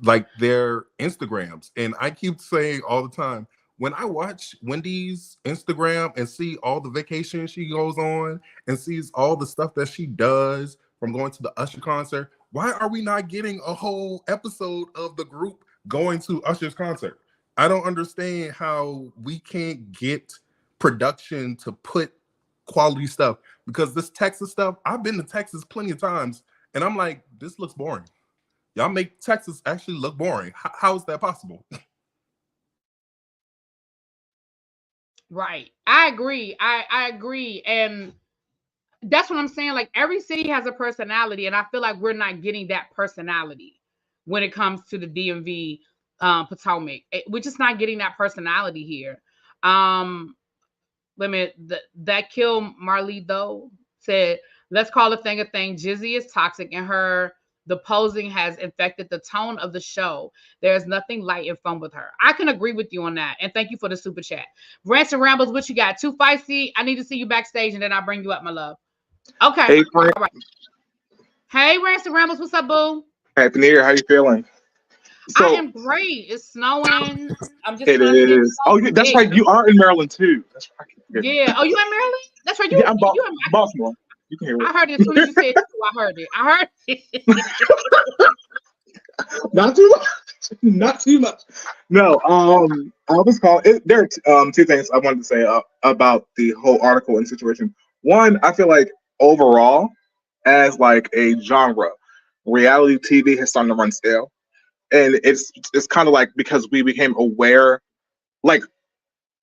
like their Instagrams. And I keep saying all the time, when I watch Wendy's Instagram and see all the vacations she goes on and sees all the stuff that she does, from going to the Usher concert, why are we not getting a whole episode of the group going to Usher's concert? I don't understand how we can't get production to put quality stuff, because this Texas stuff, I've been to Texas plenty of times, and I'm like, this looks boring. Y'all make Texas actually look boring. How is that possible? Right. I agree. I agree. And that's what I'm saying. Like every city has a personality, and I feel like we're not getting that personality when it comes to the DMV Potomac. We're just not getting that personality here. That kill Marley though said, let's call a thing. Jizzy is toxic, and the posing has infected the tone of the show. There's nothing light and fun with her. I can agree with you on that. And thank you for the super chat. Rants and Rambles, what you got? Too feisty? I need to see you backstage, and then I'll bring you up, my love. Okay. Hey, all right. Hey, Rants and Rambles, what's up, boo? Happy New Year. How you feeling? I am great. It's snowing. I'm just. It is. Oh, that's right. You are in Maryland too. That's right. Yeah. Oh, you in Maryland? That's right. I'm Baltimore. You can hear it. I heard it as soon as you said it. I heard it. Not too much. Not too much. No. I was called. There are two things I wanted to say about the whole article and situation. One, I feel like overall, as like a genre, reality TV has started to run stale. And it's kind of like, because we became aware, like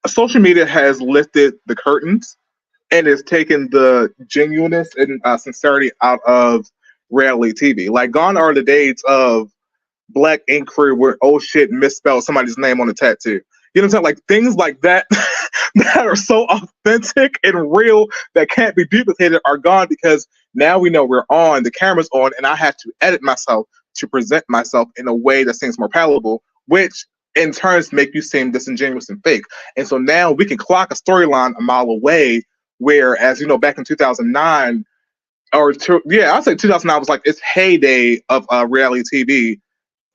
social media has lifted the curtains and it's taken the genuineness and sincerity out of reality TV. Like gone are the days of Black inquiry where, oh shit, misspelled somebody's name on a tattoo. You know what I'm saying? Like things like that that are so authentic and real that can't be duplicated are gone, because now we know we're on, the camera's on, and I have to edit myself to present myself in a way that seems more palatable, which in turns make you seem disingenuous and fake. And so now we can clock a storyline a mile away, whereas, you know, back in 2009, I'd say 2009 was like its heyday of reality TV.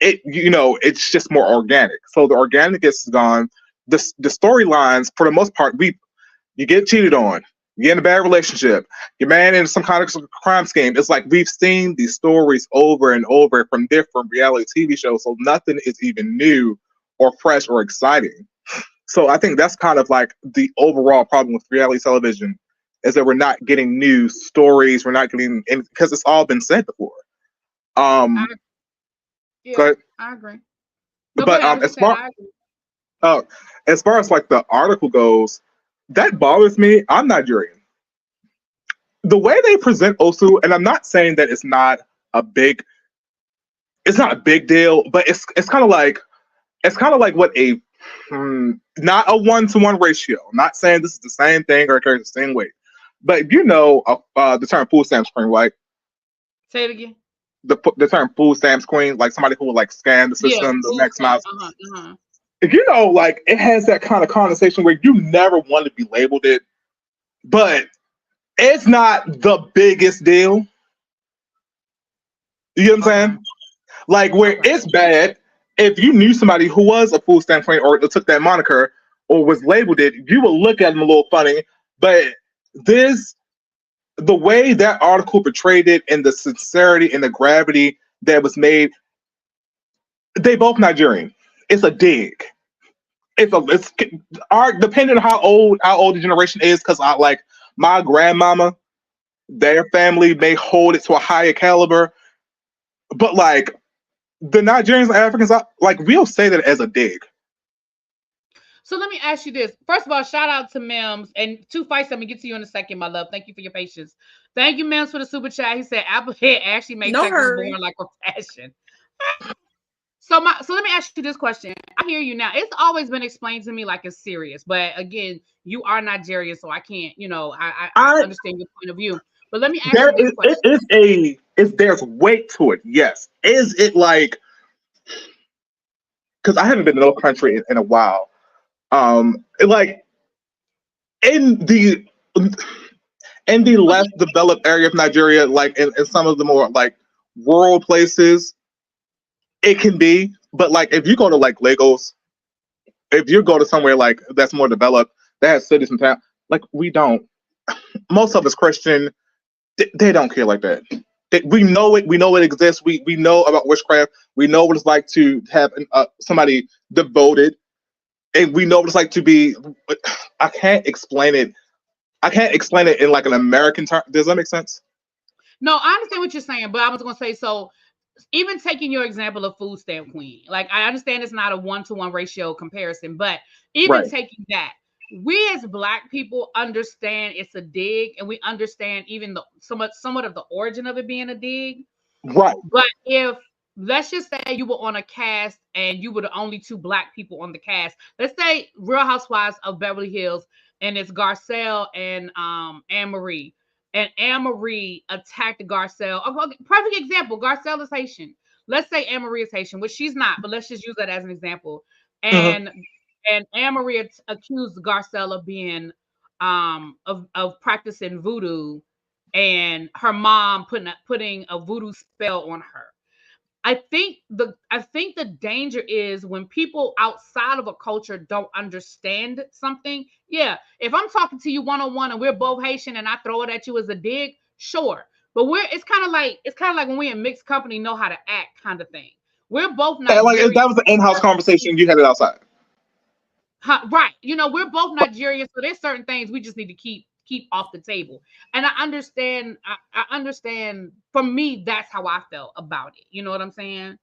It's just more organic. So the organic is gone. The storylines, for the most part, you get cheated on, you get in a bad relationship, your man in some kind of crime scheme. It's like we've seen these stories over and over from different reality TV shows, so nothing is even new or fresh or exciting. So I think that's kind of like the overall problem with reality television, is that we're not getting new stories, we're not getting, because it's all been said before. Yeah, I agree. But as far as like the article goes, that bothers me. I'm Nigerian. The way they present Osu, and I'm not saying that it's not a big deal, but it's kind of like what a not a 1-to-1 ratio. I'm not saying this is the same thing or carries the same weight, but you know the term food stamps queen, right? Say it again. The term food stamps queen, like somebody who would like scan the system, the next mile. You know, like it has that kind of connotation where you never want to be labeled it, but it's not the biggest deal. You know what I'm saying? Like where it's bad, if you knew somebody who was a food stamp queen or took that moniker or was labeled it, you would look at them a little funny. But the way that article portrayed it and the sincerity and the gravity that was made, they both Nigerian. It's a dig. It's depending on how old the generation is, because I like my grandmama their family may hold it to a higher caliber, but like the Nigerians and Africans, like we'll say that as a dig. So let me ask you this. First of all, shout out to Mims and Two Fights. I'm gonna get to you in a second, my love. Thank you for your patience. Thank you, Mims, for the super chat. He said Applehead actually makes Texas born like a fashion. So let me ask you this question. I hear you now. It's always been explained to me like it's serious, but again, you are Nigerian, so I can't. I understand your point of view. But let me ask you this question. There's weight to it. Yes. Is it like? Because I haven't been to no country in a while. Like in the less developed area of Nigeria, like in some of the more like rural places, it can be. But like if you go to like Lagos, if you go to somewhere like that's more developed, that has cities and towns, like we don't. Most of us Christian, they don't care like that. We know it. We know it exists. We know about witchcraft. We know what it's like to have somebody devoted. And we know what it's like to be. I can't explain it. I can't explain it in like an American term. Does that make sense? No, I understand what you're saying, but I was gonna say, so even taking your example of food stamp queen, like I understand it's not a 1-to-1 ratio comparison, but even taking that, we as Black people understand it's a dig, and we understand even the somewhat of the origin of it being a dig. Right. But if let's just say you were on a cast and you were the only 2 Black people on the cast. Let's say Real Housewives of Beverly Hills, and it's Garcelle and Anne Marie. And Anne Marie attacked Garcelle. Perfect example. Garcelle is Haitian. Let's say Anne Marie is Haitian, which she's not, but let's just use that as an example. And Anne Marie accused Garcelle of being of practicing voodoo, and her mom putting a voodoo spell on her. I think the danger is when people outside of a culture don't understand something. Yeah, if I'm talking to you one-on-one and we're both Haitian and I throw it at you as a dig, sure. But it's kind of like when we're in mixed company, know how to act kind of thing. We're both Nigerian. Like if that was an in-house conversation, you had it outside. Right. We're both Nigerian, so there's certain things we just need to keep off the table. And I understand. I understand. For me, that's how I felt about it. You know what I'm saying?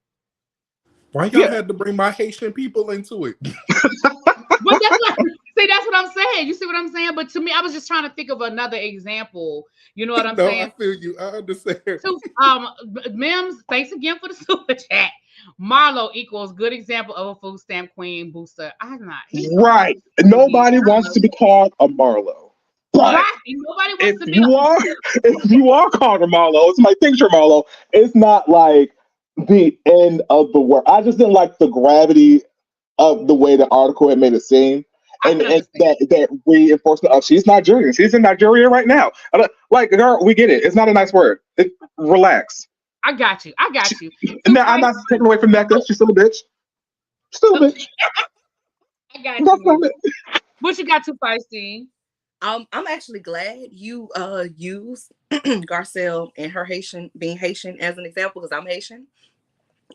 Why y'all had to bring my Haitian people into it? But that's what I'm saying. You see what I'm saying? But to me, I was just trying to think of another example. You know what I'm saying? I feel you. I understand. So, Mims, thanks again for the super chat. Marlo equals good example of a food stamp queen booster. I'm not. Right. Nobody wants to be called a Marlo. But right. Nobody wants to be. If you are called a Marlo, it's my thinks you're Marlo. It's not like the end of the world. I just didn't like the gravity of the way the article had made it seem. And that reinforcement of she's Nigerian. She's in Nigeria right now. Like, girl, we get it. It's not a nice word. Relax. I got you. Now, I'm not taking away from that because she's still a bitch. Still a bitch. I got you. What you got to feisty? I'm actually glad you used Garcelle and her being Haitian as an example, because I'm Haitian.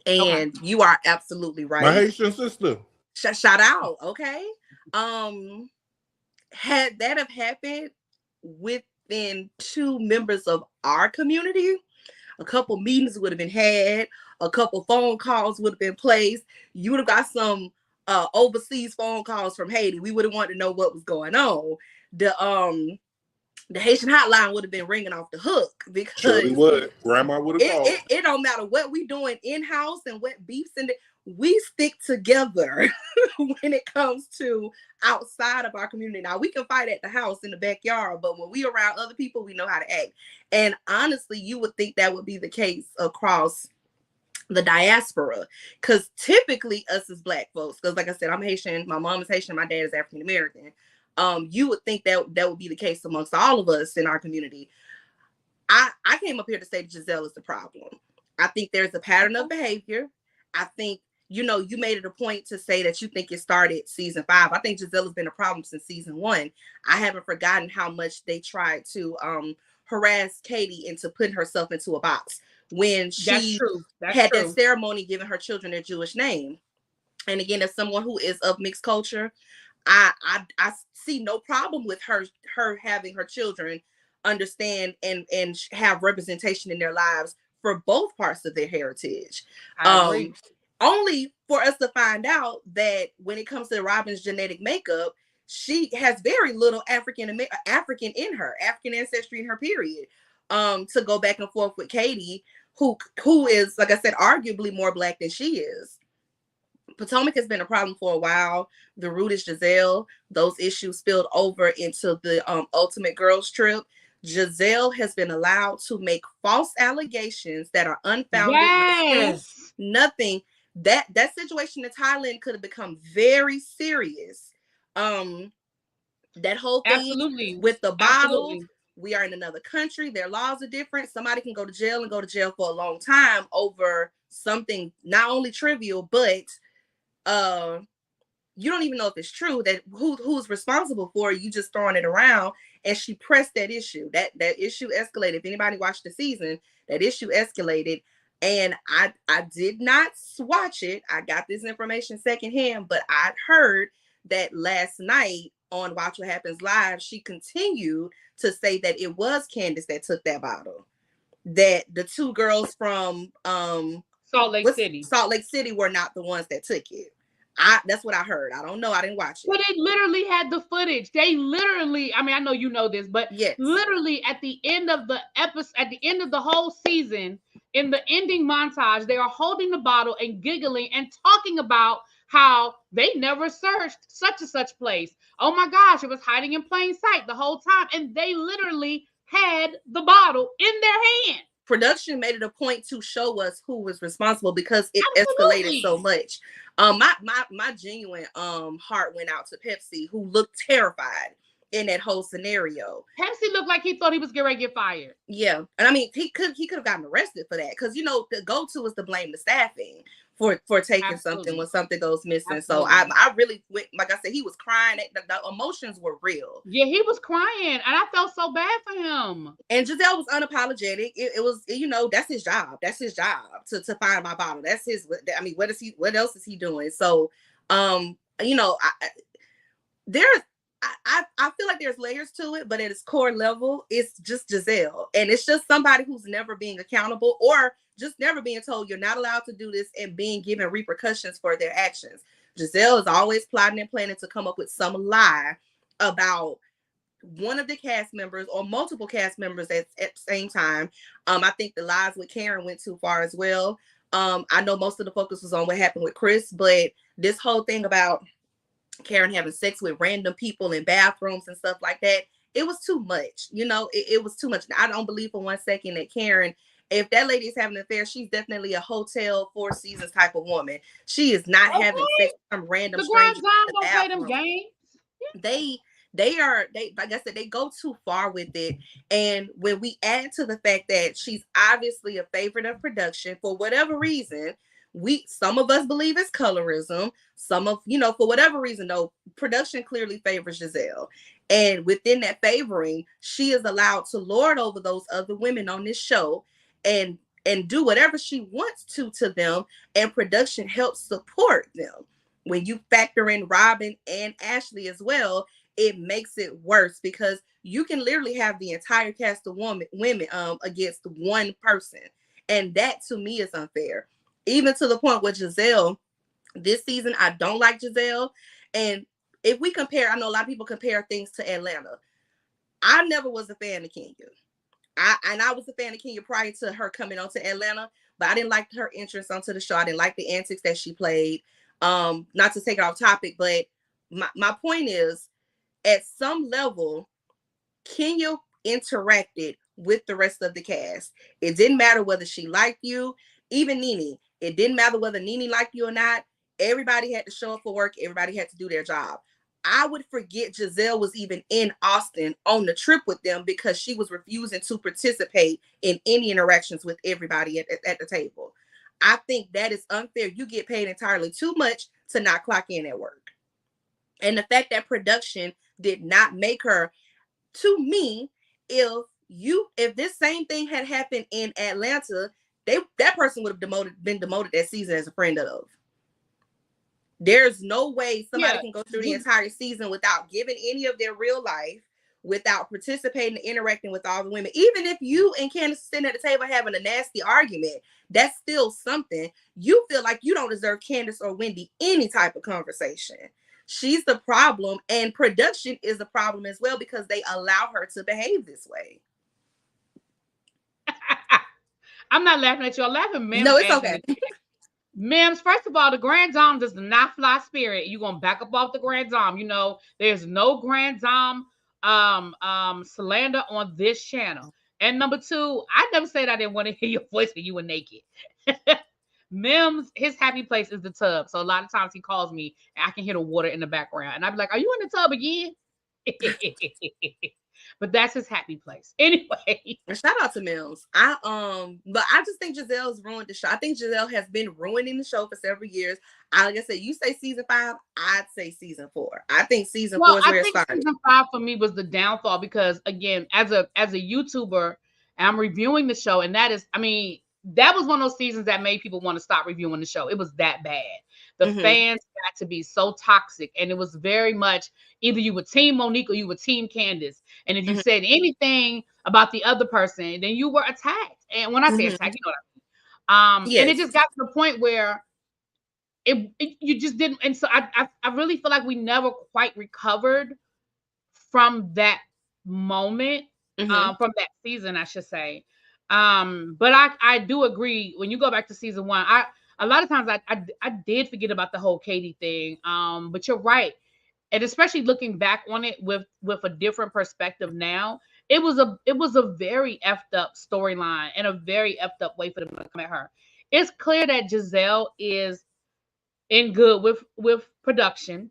And you are absolutely right. My Haitian sister. Shout out, okay? Had that have happened within 2 members of our community, a couple meetings would have been had, a couple phone calls would have been placed. You would have got some overseas phone calls from Haiti. We would have wanted to know what was going on. The Haitian hotline would have been ringing off the hook, because surely would. Grandma would have called. It don't matter what we doing in-house and what beefs and we stick together when it comes to outside of our community. Now, we can fight at the house in the backyard, but when we around other people, we know how to act. And honestly, you would think that would be the case across the diaspora, because typically us as Black folks, because like I said, I'm Haitian, my mom is Haitian, my dad is African American. You would think that would be the case amongst all of us in our community. I came up here to say that Giselle is the problem. I think there's a pattern of behavior. I think, you made it a point to say that you think it started season 5. I think Giselle has been a problem since season 1. I haven't forgotten how much they tried to harass Katie into putting herself into a box when she had that ceremony giving her children their Jewish name. And again, as someone who is of mixed culture, I see no problem with her having her children understand and have representation in their lives for both parts of their heritage. I agree. Only for us to find out that when it comes to Robin's genetic makeup, she has very little African in her, African ancestry in her, period. To go back and forth with Katie, who is, like I said, arguably more Black than she is. Potomac has been a problem for a while. The root is Giselle. Those issues spilled over into the Ultimate Girls Trip. Giselle has been allowed to make false allegations that are unfounded. Yes. Nothing. That situation in Thailand could have become very serious. That whole thing Absolutely. with the bottle. Absolutely. We are in another country. Their laws are different. Somebody can go to jail and go to jail for a long time over something not only trivial, but you don't even know if it's true, that who's responsible for it. You just throwing it around. And she pressed that issue. That issue escalated. If anybody watched the season, that issue escalated. And I did not watch it. I got this information secondhand, but I'd heard that last night on Watch What Happens Live, she continued to say that it was Candace that took that bottle. That the two girls from Salt Lake City were not the ones that took it. That's what I heard. I don't know. I didn't watch it. But they literally had the footage. They literally, I mean, I know you know this, but yes, literally at the end of the episode, at the end of the whole season, in the ending montage, they are holding the bottle and giggling and talking about how they never searched such and such place. Oh my gosh, it was hiding in plain sight the whole time. And they literally had the bottle in their hand. Production made it a point to show us who was responsible because it escalated so much. My genuine heart went out to Pepsi, who looked terrified in that whole scenario. Pepsi looked like he thought he was getting ready to get fired. Yeah, and I mean he could have gotten arrested for that, because the go-to is to blame the staffing for taking something when something goes missing. Absolutely. So I really went, like I said, he was crying. The emotions were real. Yeah, he was crying, and I felt so bad for him. And Giselle was unapologetic. It was, that's his job. That's his job to find my bottle. That's his. I mean, what else is he doing? So, I feel like there's layers to it, but at its core level, it's just Giselle, and it's just somebody who's never being accountable, or just never being told you're not allowed to do this and being given repercussions for their actions. Giselle is always plotting and planning to come up with some lie about one of the cast members or multiple cast members at the same time. I think the lies with Karen went too far as well. I know most of the focus was on what happened with Chris, but this whole thing about Karen having sex with random people in bathrooms and stuff like that, it was too much. It was too much. I don't believe for 1 second that Karen, if that lady is having an affair, she's definitely a Hotel 4 Seasons type of woman. She is not having sex with some random stranger. The girls don't play them games. They like I said, they go too far with it. And when we add to the fact that she's obviously a favorite of production for whatever reason, some of us believe it's colorism. Some of, for whatever reason, though, production clearly favors Giselle. And within that favoring, she is allowed to lord over those other women on this show and do whatever she wants to them, and production helps support them. When you factor in Robin and Ashley as well, it makes it worse, because you can literally have the entire cast of women against one person, and that to me is unfair. Even to the point with Giselle, this season I don't like Giselle. And if we compare, I know a lot of people compare things to Atlanta. I never was a fan of Kenya. I was a fan of Kenya prior to her coming onto Atlanta, but I didn't like her entrance onto the show. I didn't like the antics that she played. Not to take it off topic, but my point is, at some level, Kenya interacted with the rest of the cast. It didn't matter whether she liked you, even Nene. It didn't matter whether Nene liked you or not. Everybody had to show up for work. Everybody had to do their job. I would forget Giselle was even in Austin on the trip with them, because she was refusing to participate in any interactions with everybody at the table. I think that is unfair. You get paid entirely too much to not clock in at work. And the fact that production did not make her, to me, if this same thing had happened in Atlanta, that person would have been demoted that season as a friend of. There's no way somebody can go through the entire season without giving any of their real life, without participating and interacting with all the women. Even if you and Candace sitting at the table having a nasty argument, that's still something. You feel like you don't deserve Candace or Wendy any type of conversation. She's the problem, and production is the problem as well because they allow her to behave this way. I'm not laughing at you. I'm laughing. No, it's okay. Mims, first of all, the Grand Dame does not fly spirit. You're gonna back up off the Grand Dame. You know, there's no Grand Dame slander on this channel. And number two, I never said I didn't want to hear your voice when you were naked. Mims, his happy place is the tub. So a lot of times he calls me and I can hear the water in the background. And I'd be like, are you in the tub again? But that's his happy place. Anyway. Shout out to Mills. But I just think Giselle's ruined the show. I think Giselle has been ruining the show for several years. Like I said, you say season 5, I'd say season 4. I think season 4 is where it started. Season 5 for me was the downfall because again, as a YouTuber, I'm reviewing the show, and that is, I mean, that was one of those seasons that made people want to stop reviewing the show. It was that bad. The fans got to be so toxic, and it was very much either you were team Monique or you were team Candace. And if you said anything about the other person, then you were attacked. And when I say attacked, you know what I mean. Yes. And it just got to the point where you just didn't. And so I really feel like we never quite recovered from that moment, from that season, I should say. But I do agree when you go back to season 1, a lot of times I did forget about the whole Katie thing. But you're right. And especially looking back on it with a different perspective now, it was a very effed up storyline and a very effed up way for them to come at her. It's clear that Giselle is in good with production.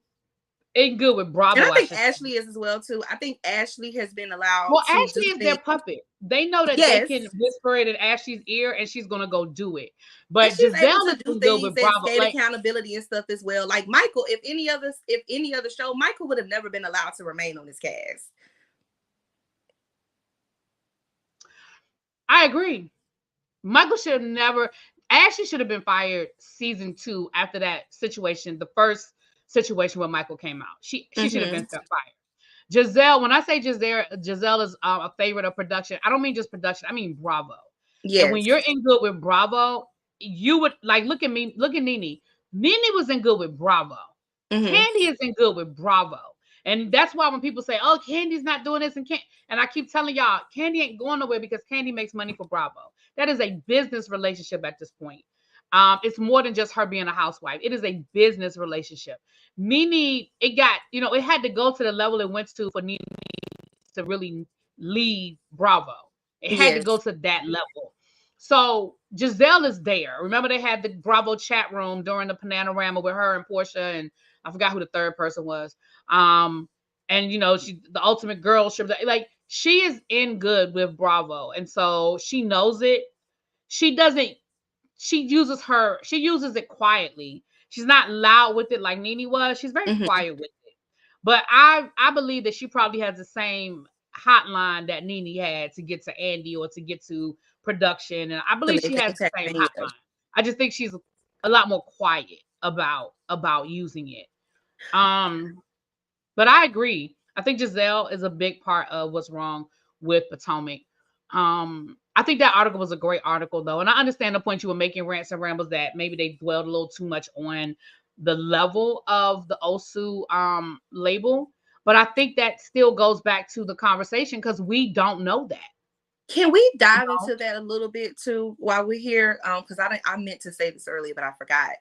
In good with Bravo. And I think Ashley is as well too. I think Ashley has been allowed. Well, Ashley is their puppet. They know that they can whisper it in Ashley's ear, and she's gonna go do it. But Giselle is do good with Bravo. State accountability and stuff as well. Like Michael, if any other show, Michael would have never been allowed to remain on his cast. I agree. Michael should have never. Ashley should have been fired season 2 after that situation. The first situation where Michael came out. She should have been fired. Giselle, when I say Giselle is a favorite of production, I don't mean just production, I mean Bravo. Yeah. And when you're in good with Bravo, you would like look at me, look at Nene. Nene was in good with Bravo. Candy is in good with Bravo. And that's why when people say, oh, Candy's not doing this and I keep telling y'all, Candy ain't going nowhere because Candy makes money for Bravo. That is a business relationship at this point. It's more than just her being a housewife. It is a business relationship. Nene, it got, it had to go to the level it went to for Nene to really leave Bravo. It had to go to that level. So Giselle is there. Remember they had the Bravo chat room during the Panorama with her and Portia, and I forgot who the third person was. And she, the ultimate girl, she is in good with Bravo. And so she knows it. She uses it quietly. She's not loud with it like Nene was. She's very quiet with it. But I believe that she probably has the same hotline that Nene had to get to Andy or to get to production. And I believe she has the same hotline. I just think she's a lot more quiet about using it. But I agree. I think Giselle is a big part of what's wrong with Potomac. I think that article was a great article, though. And I understand the point you were making, Rants and Rambles, that maybe they dwelled a little too much on the level of the Osu label. But I think that still goes back to the conversation because we don't know that. Can we dive into that a little bit, too, while we're here? Because I meant to say this earlier, but I forgot.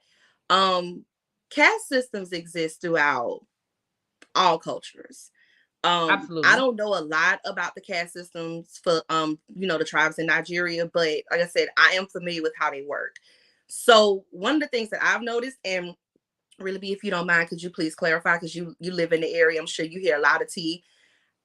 Caste systems exist throughout all cultures. Absolutely. I don't know a lot about the caste systems for the tribes in Nigeria, but like I said, I am familiar with how they work. So one of the things that I've noticed, and really, if you don't mind, could you please clarify, because you live in the area, I'm sure you hear a lot of tea.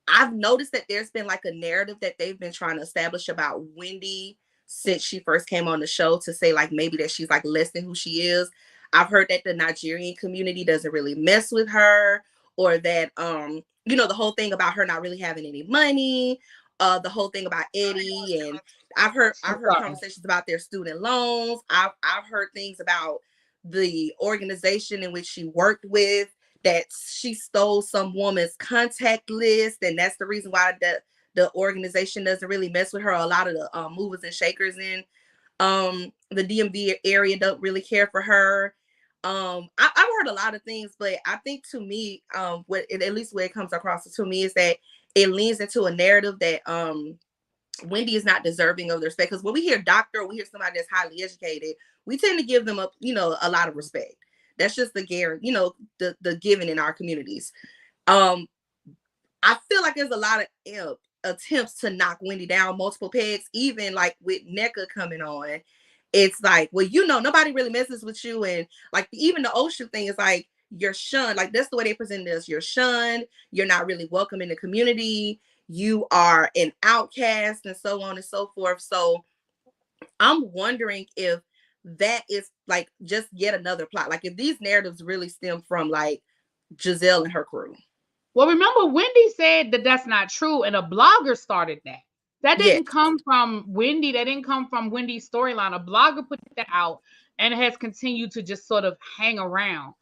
I've noticed that there's been like a narrative that they've been trying to establish about Wendy since she first came on the show, to say like maybe that she's like less than who she is. I've heard that the Nigerian community doesn't really mess with her, or that the whole thing about her not really having any money, the whole thing about Eddie, and I've heard conversations about their student loans. I've heard things about the organization in which she worked with, that she stole some woman's contact list, and that's the reason why the organization doesn't really mess with her. A lot of the movers and shakers in the DMV area don't really care for her. I've heard a lot of things, but I think to me, at least where it comes across to me is that it leans into a narrative that Wendy is not deserving of the respect. Because when we hear doctor, or we hear somebody that's highly educated, we tend to give them a lot of respect. That's just the the giving in our communities. I feel like there's a lot of attempts to knock Wendy down multiple pegs, even like with NECA coming on. It's like, well, nobody really messes with you. And like even the OSHA thing is like, you're shunned. Like that's the way they present us. You're shunned. You're not really welcome in the community. You are an outcast and so on and so forth. So I'm wondering if that is like just yet another plot. Like if these narratives really stem from like Giselle and her crew. Well, remember Wendy said that that's not true, and a blogger started that. That didn't come from Wendy. That didn't come from Wendy's storyline. A blogger put that out, and it has continued to just sort of hang around.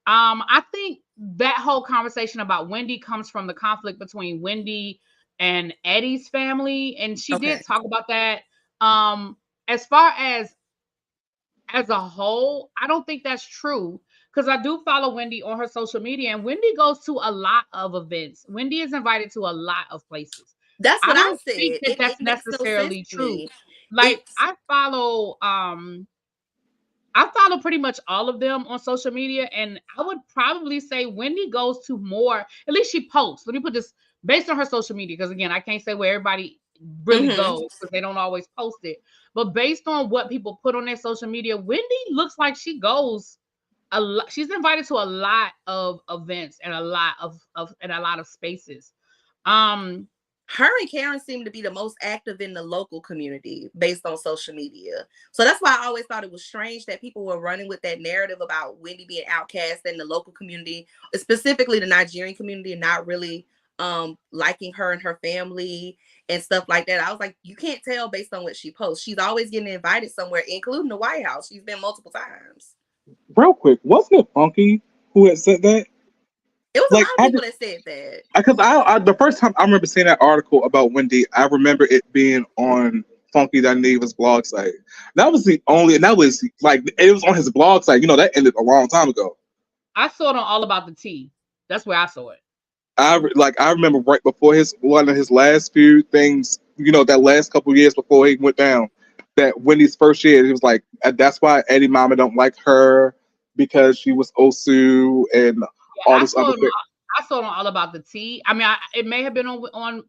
I think that whole conversation about Wendy comes from the conflict between Wendy and Eddie's family, and she did talk about that. As far as a whole, I don't think that's true, because I do follow Wendy on her social media, and Wendy goes to a lot of events. Wendy is invited to a lot of places. That's what I don't said. think that that's necessarily true. Like I follow pretty much all of them on social media, and I would probably say Wendy goes to more, at least she posts. Let me put this based on her social media, because again, I can't say where everybody really goes because they don't always post it. But based on what people put on their social media, Wendy looks like she goes a lot. She's invited to a lot of events and a lot of spaces. Her and Karen seem to be the most active in the local community based on social media. So that's why I always thought it was strange that people were running with that narrative about Wendy being outcast in the local community, specifically the Nigerian community, and not really liking her and her family and stuff like that. I was like, you can't tell based on what she posts. She's always getting invited somewhere, including the White House. She's been multiple times. Real quick, wasn't it Funky who had said that? It was like, a lot of people that said that. Because I the first time I remember seeing that article about Wendy, I remember it being on Funky Dinev's blog site. That was the only, and that was like, it was on his blog site. That ended a long time ago. I saw it on All About the Tea. That's where I saw it. I remember right before one of his last few things, that last couple of years before he went down, that Wendy's first year, he was like, that's why Eddie Mama don't like her, because she was Osu and all this other thing. I saw it on All About the Tea. I mean, it may have been on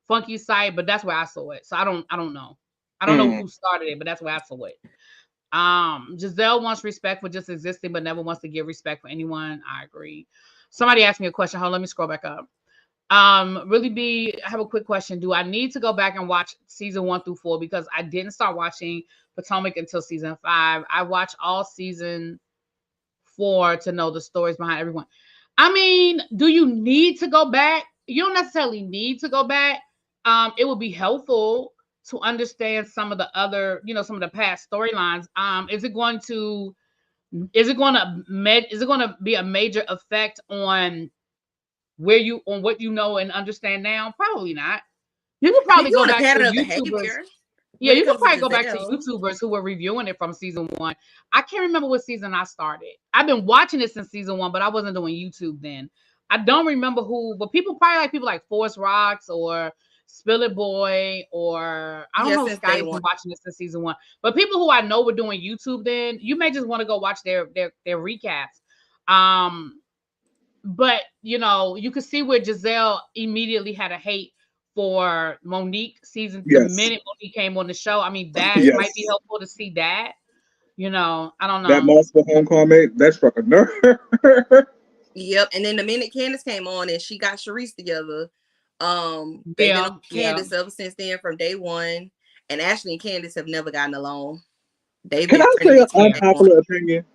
Funky's site, but that's where I saw it. So I don't know. I don't know who started it, but that's where I saw it. Giselle wants respect for just existing, but never wants to give respect for anyone. I agree. Somebody asked me a question. Hold on, let me scroll back up. Really B, I have a quick question. Do I need to go back and watch season 1 through 4? Because I didn't start watching Potomac until season 5. I watched all season 4 to know the stories behind everyone. I mean, do you need to go back? You don't necessarily need to go back. It would be helpful to understand some of the other, some of the past storylines. Is it going to be a major effect on what you know and understand now? Probably not. You could probably go back to YouTubers. Yeah, you could probably go back to YouTubers who were reviewing it from season 1. I can't remember what season I started. I've been watching it since season 1, but I wasn't doing YouTube then. I don't remember who, but people like Forrest Rocks or Spill It Boy, or I don't know if Sky's been watching this since season 1. But people who I know were doing YouTube then, you may just want to go watch their recaps. But you could see where Giselle immediately had a hate for Monique the minute Monique came on the show. I mean, that might be helpful to see that. I don't know. That multiple homecoming, that struck a nerve. Yep. And then the minute Candace came on and she got Sharice together, they've been on Candace ever since then from day one. And Ashley and Candace have never gotten along. Can I say an unpopular opinion?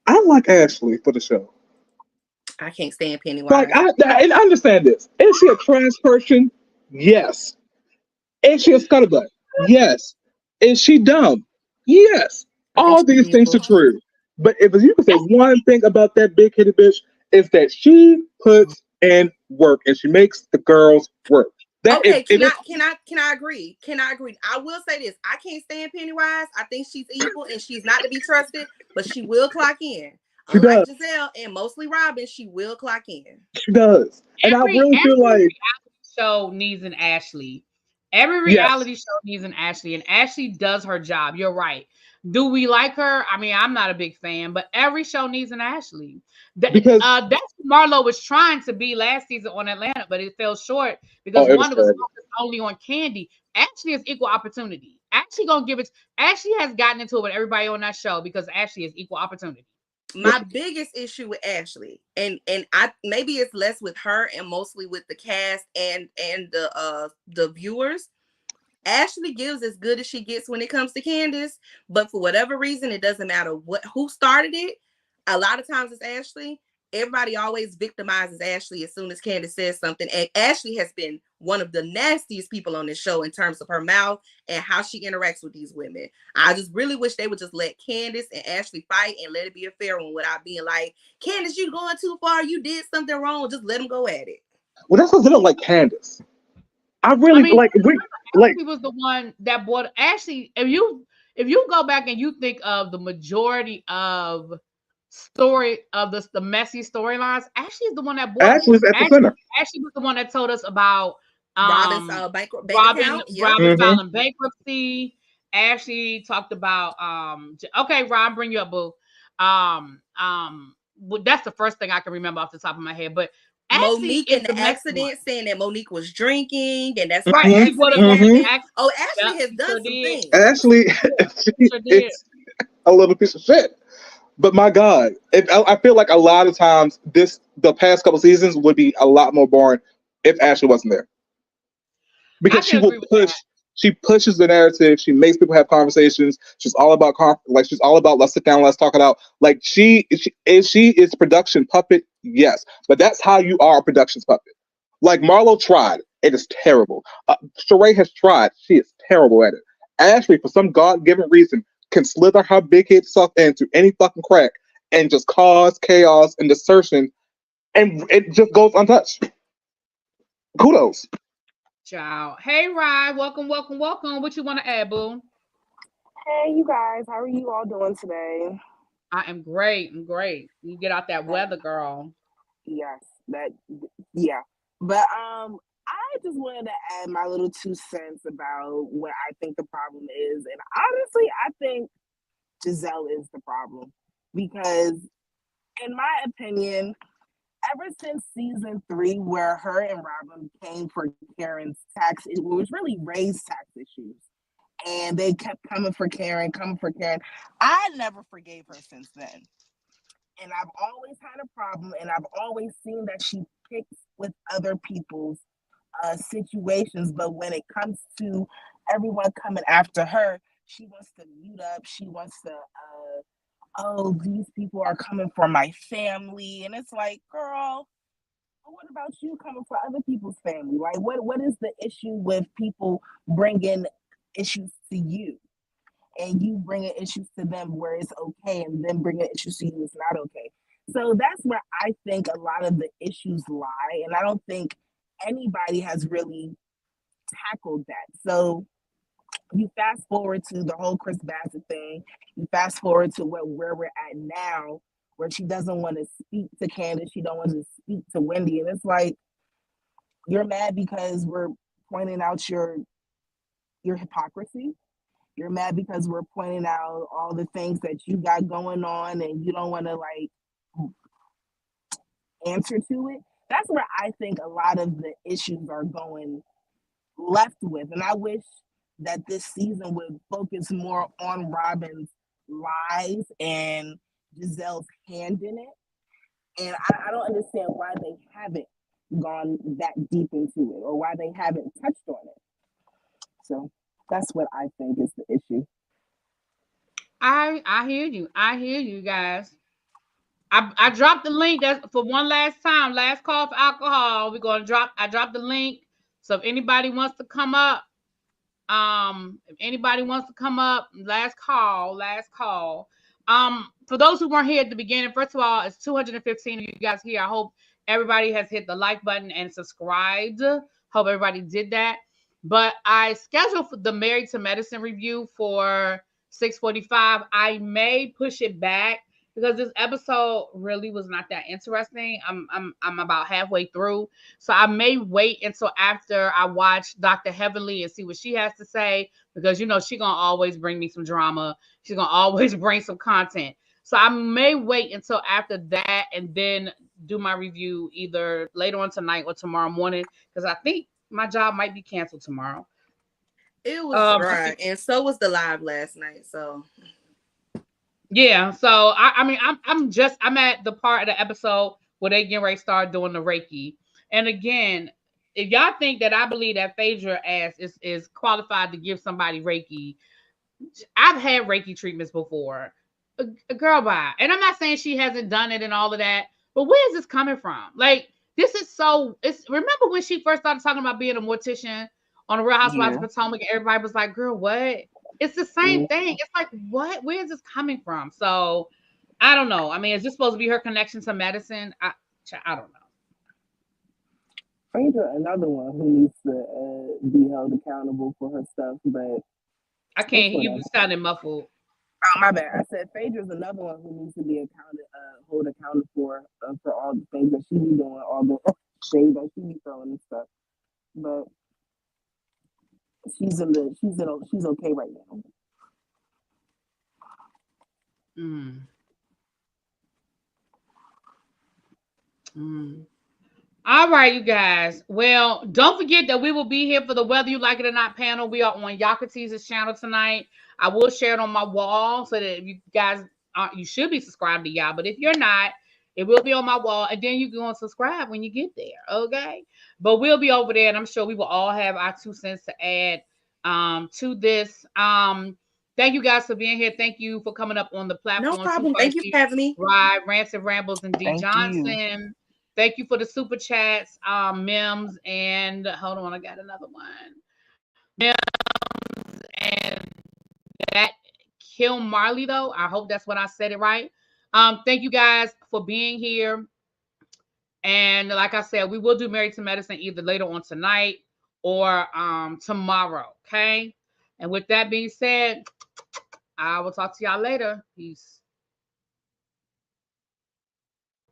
I like Ashley for the show. I can't stand Pennywise. Like, I understand this. Is she a trans person? Yes. Is she a scuttlebutt? Yes. Is she dumb? Yes. All these things are true. But if you could say one thing about that big headed bitch, is that she puts in work and she makes the girls work. That okay, can I agree? Can I agree? I will say this: I can't stand Pennywise. I think she's evil and she's not to be trusted. But she will clock in. She Unlike does. Giselle and mostly Robin, she will clock in. She does. And I really feel like reality show needs an Ashley. Every reality show needs an Ashley, and Ashley does her job. You're right. Do we like her? I mean, I'm not a big fan, but every show needs an Ashley. because That's what Marlo was trying to be last season on Atlanta, but it fell short because it was one was terrible. focused only on Candy. Ashley is equal opportunity. Ashley gonna give it. Ashley has gotten into it with everybody on that show because Ashley is equal opportunity. My biggest issue with Ashley, and I maybe it's less with her and mostly with the cast and the viewers. Ashley gives as good as she gets when it comes to Candace, but for whatever reason, it doesn't matter who started it. A lot of times it's Ashley. Everybody always victimizes Ashley as soon as Candace says something. And Ashley has been one of the nastiest people on this show in terms of her mouth and how she interacts with these women. I just really wish they would just let Candace and Ashley fight and let it be a fair one without being like, Candace, you going too far. You did something wrong. Just let them go at it. Well, that's what I don't like Candace. I really Ashley was the one that bought Ashley. If you go back and you think of the majority of story of the messy storylines, Ashley is the one that bought Ashley's at the center. Ashley was the one that told us about Robin's bank account. Robin filing bankruptcy. Ashley talked about okay, Rob, bring you up, boo. That's the first thing I can remember off the top of my head. But Ashley Monique in the accident saying that Monique was drinking, and that's right. Oh, Ashley has done some things. Ashley, it's a little piece of shit. But my God, I feel like a lot of times the past couple seasons would be a lot more boring if Ashley wasn't there. Because she will push. She pushes the narrative. She makes people have conversations. She's all about she's all about let's sit down, let's talk it out. Like she is production puppet, yes, but that's how you are a production puppet. Like Marlo tried, it is terrible. Sheree has tried, she is terrible at it. Ashley, for some God-given reason, can slither her big head self into any fucking crack and just cause chaos and distortion, and it just goes untouched. Kudos. Ciao. Hey, Rye. Welcome. What you want to add, boo? Hey, you guys. How are you all doing today? I am great. You get out that weather, girl. Yes. Yeah. But I just wanted to add my little 2 cents about what I think the problem is. And honestly, I think Giselle is the problem. Because in my opinion, ever since season 3, where her and Robin came for Karen's tax, it was really Ray's tax issues. And they kept coming for Karen. I never forgave her since then. And I've always had a problem, and I've always seen that she picks with other people's situations. But when it comes to everyone coming after her, she wants to mute up. She wants to, oh, these people are coming for my family. And it's like, girl, what about you coming for other people's family? Like, what is the issue with people bringing issues to you? And you bringing issues to them where it's okay, and then bringing issues to you is not okay. So that's where I think a lot of the issues lie. And I don't think anybody has really tackled that. So you fast forward to the whole Chris Bassett thing. You fast forward to where we're at now, where she doesn't want to speak to Candace. She don't want to speak to Wendy. And it's like, you're mad because we're pointing out your hypocrisy. You're mad because we're pointing out all the things that you got going on and you don't want to like answer to it. That's where I think a lot of the issues are going left with. And I wish that this season would focus more on Robin's lies and Giselle's hand in it. And I don't understand why they haven't gone that deep into it, or why they haven't touched on it. So that's what I think is the issue. I hear you guys. I dropped the link. That's for one last time. Last call for alcohol. I dropped the link. So if anybody wants to come up, last call. For those who weren't here at the beginning, first of all, it's 215 of you guys here. I hope everybody has hit the like button and subscribed. Hope everybody did that. But I scheduled for the Married to Medicine review for 6:45. I may push it back because this episode really was not that interesting. I'm about halfway through, so I may wait until after I watch Dr. Heavenly and see what she has to say, because you know she's gonna always bring me some drama. She's gonna always bring some content. So I may wait until after that and then do my review either later on tonight or tomorrow morning, because I think my job might be canceled tomorrow. It was dry, and so was the live last night. So yeah, so I mean I'm at the part of the episode where they getting ready to start doing the Reiki. And again, if y'all think that I believe that Phaedra ass is qualified to give somebody Reiki, I've had Reiki treatments before. A girl, bye. And I'm not saying she hasn't done it and all of that, but where is this coming from? Like, this is so. It's remember when she first started talking about being a mortician on the Real Housewives of Potomac, and everybody was like, "Girl, what?" It's the same thing. It's like, what? Where is this coming from? So, I don't know. I mean, is this supposed to be her connection to medicine? I don't know. Phaedra, another one who needs to be held accountable for her stuff, but I can't. You sounding muffled. Oh, my bad. I said Phaedra's another one who needs to be hold accountable for all the things that she be doing, all the shade that she be throwing and stuff. But she's okay right now. All right, you guys. Well, don't forget that we will be here for the Whether You Like It or Not panel. We are on Yakatiz's channel tonight. I will share it on my wall so that if you guys you should be subscribed to y'all. But if you're not, it will be on my wall. And then you can go and subscribe when you get there. Okay. But we'll be over there, and I'm sure we will all have our 2 cents to add to this. Thank you guys for being here. Thank you for coming up on the platform. No problem. Thank you for having me. Right, Rants and Rambles and D. Johnson. Thank you for the super chats, Mims, and hold on, I got another one. Mims and that Kill Marley, though. I hope that's what I said it right. Thank you guys for being here. And like I said, we will do Married to Medicine either later on tonight or tomorrow. Okay. And with that being said, I will talk to y'all later. Peace.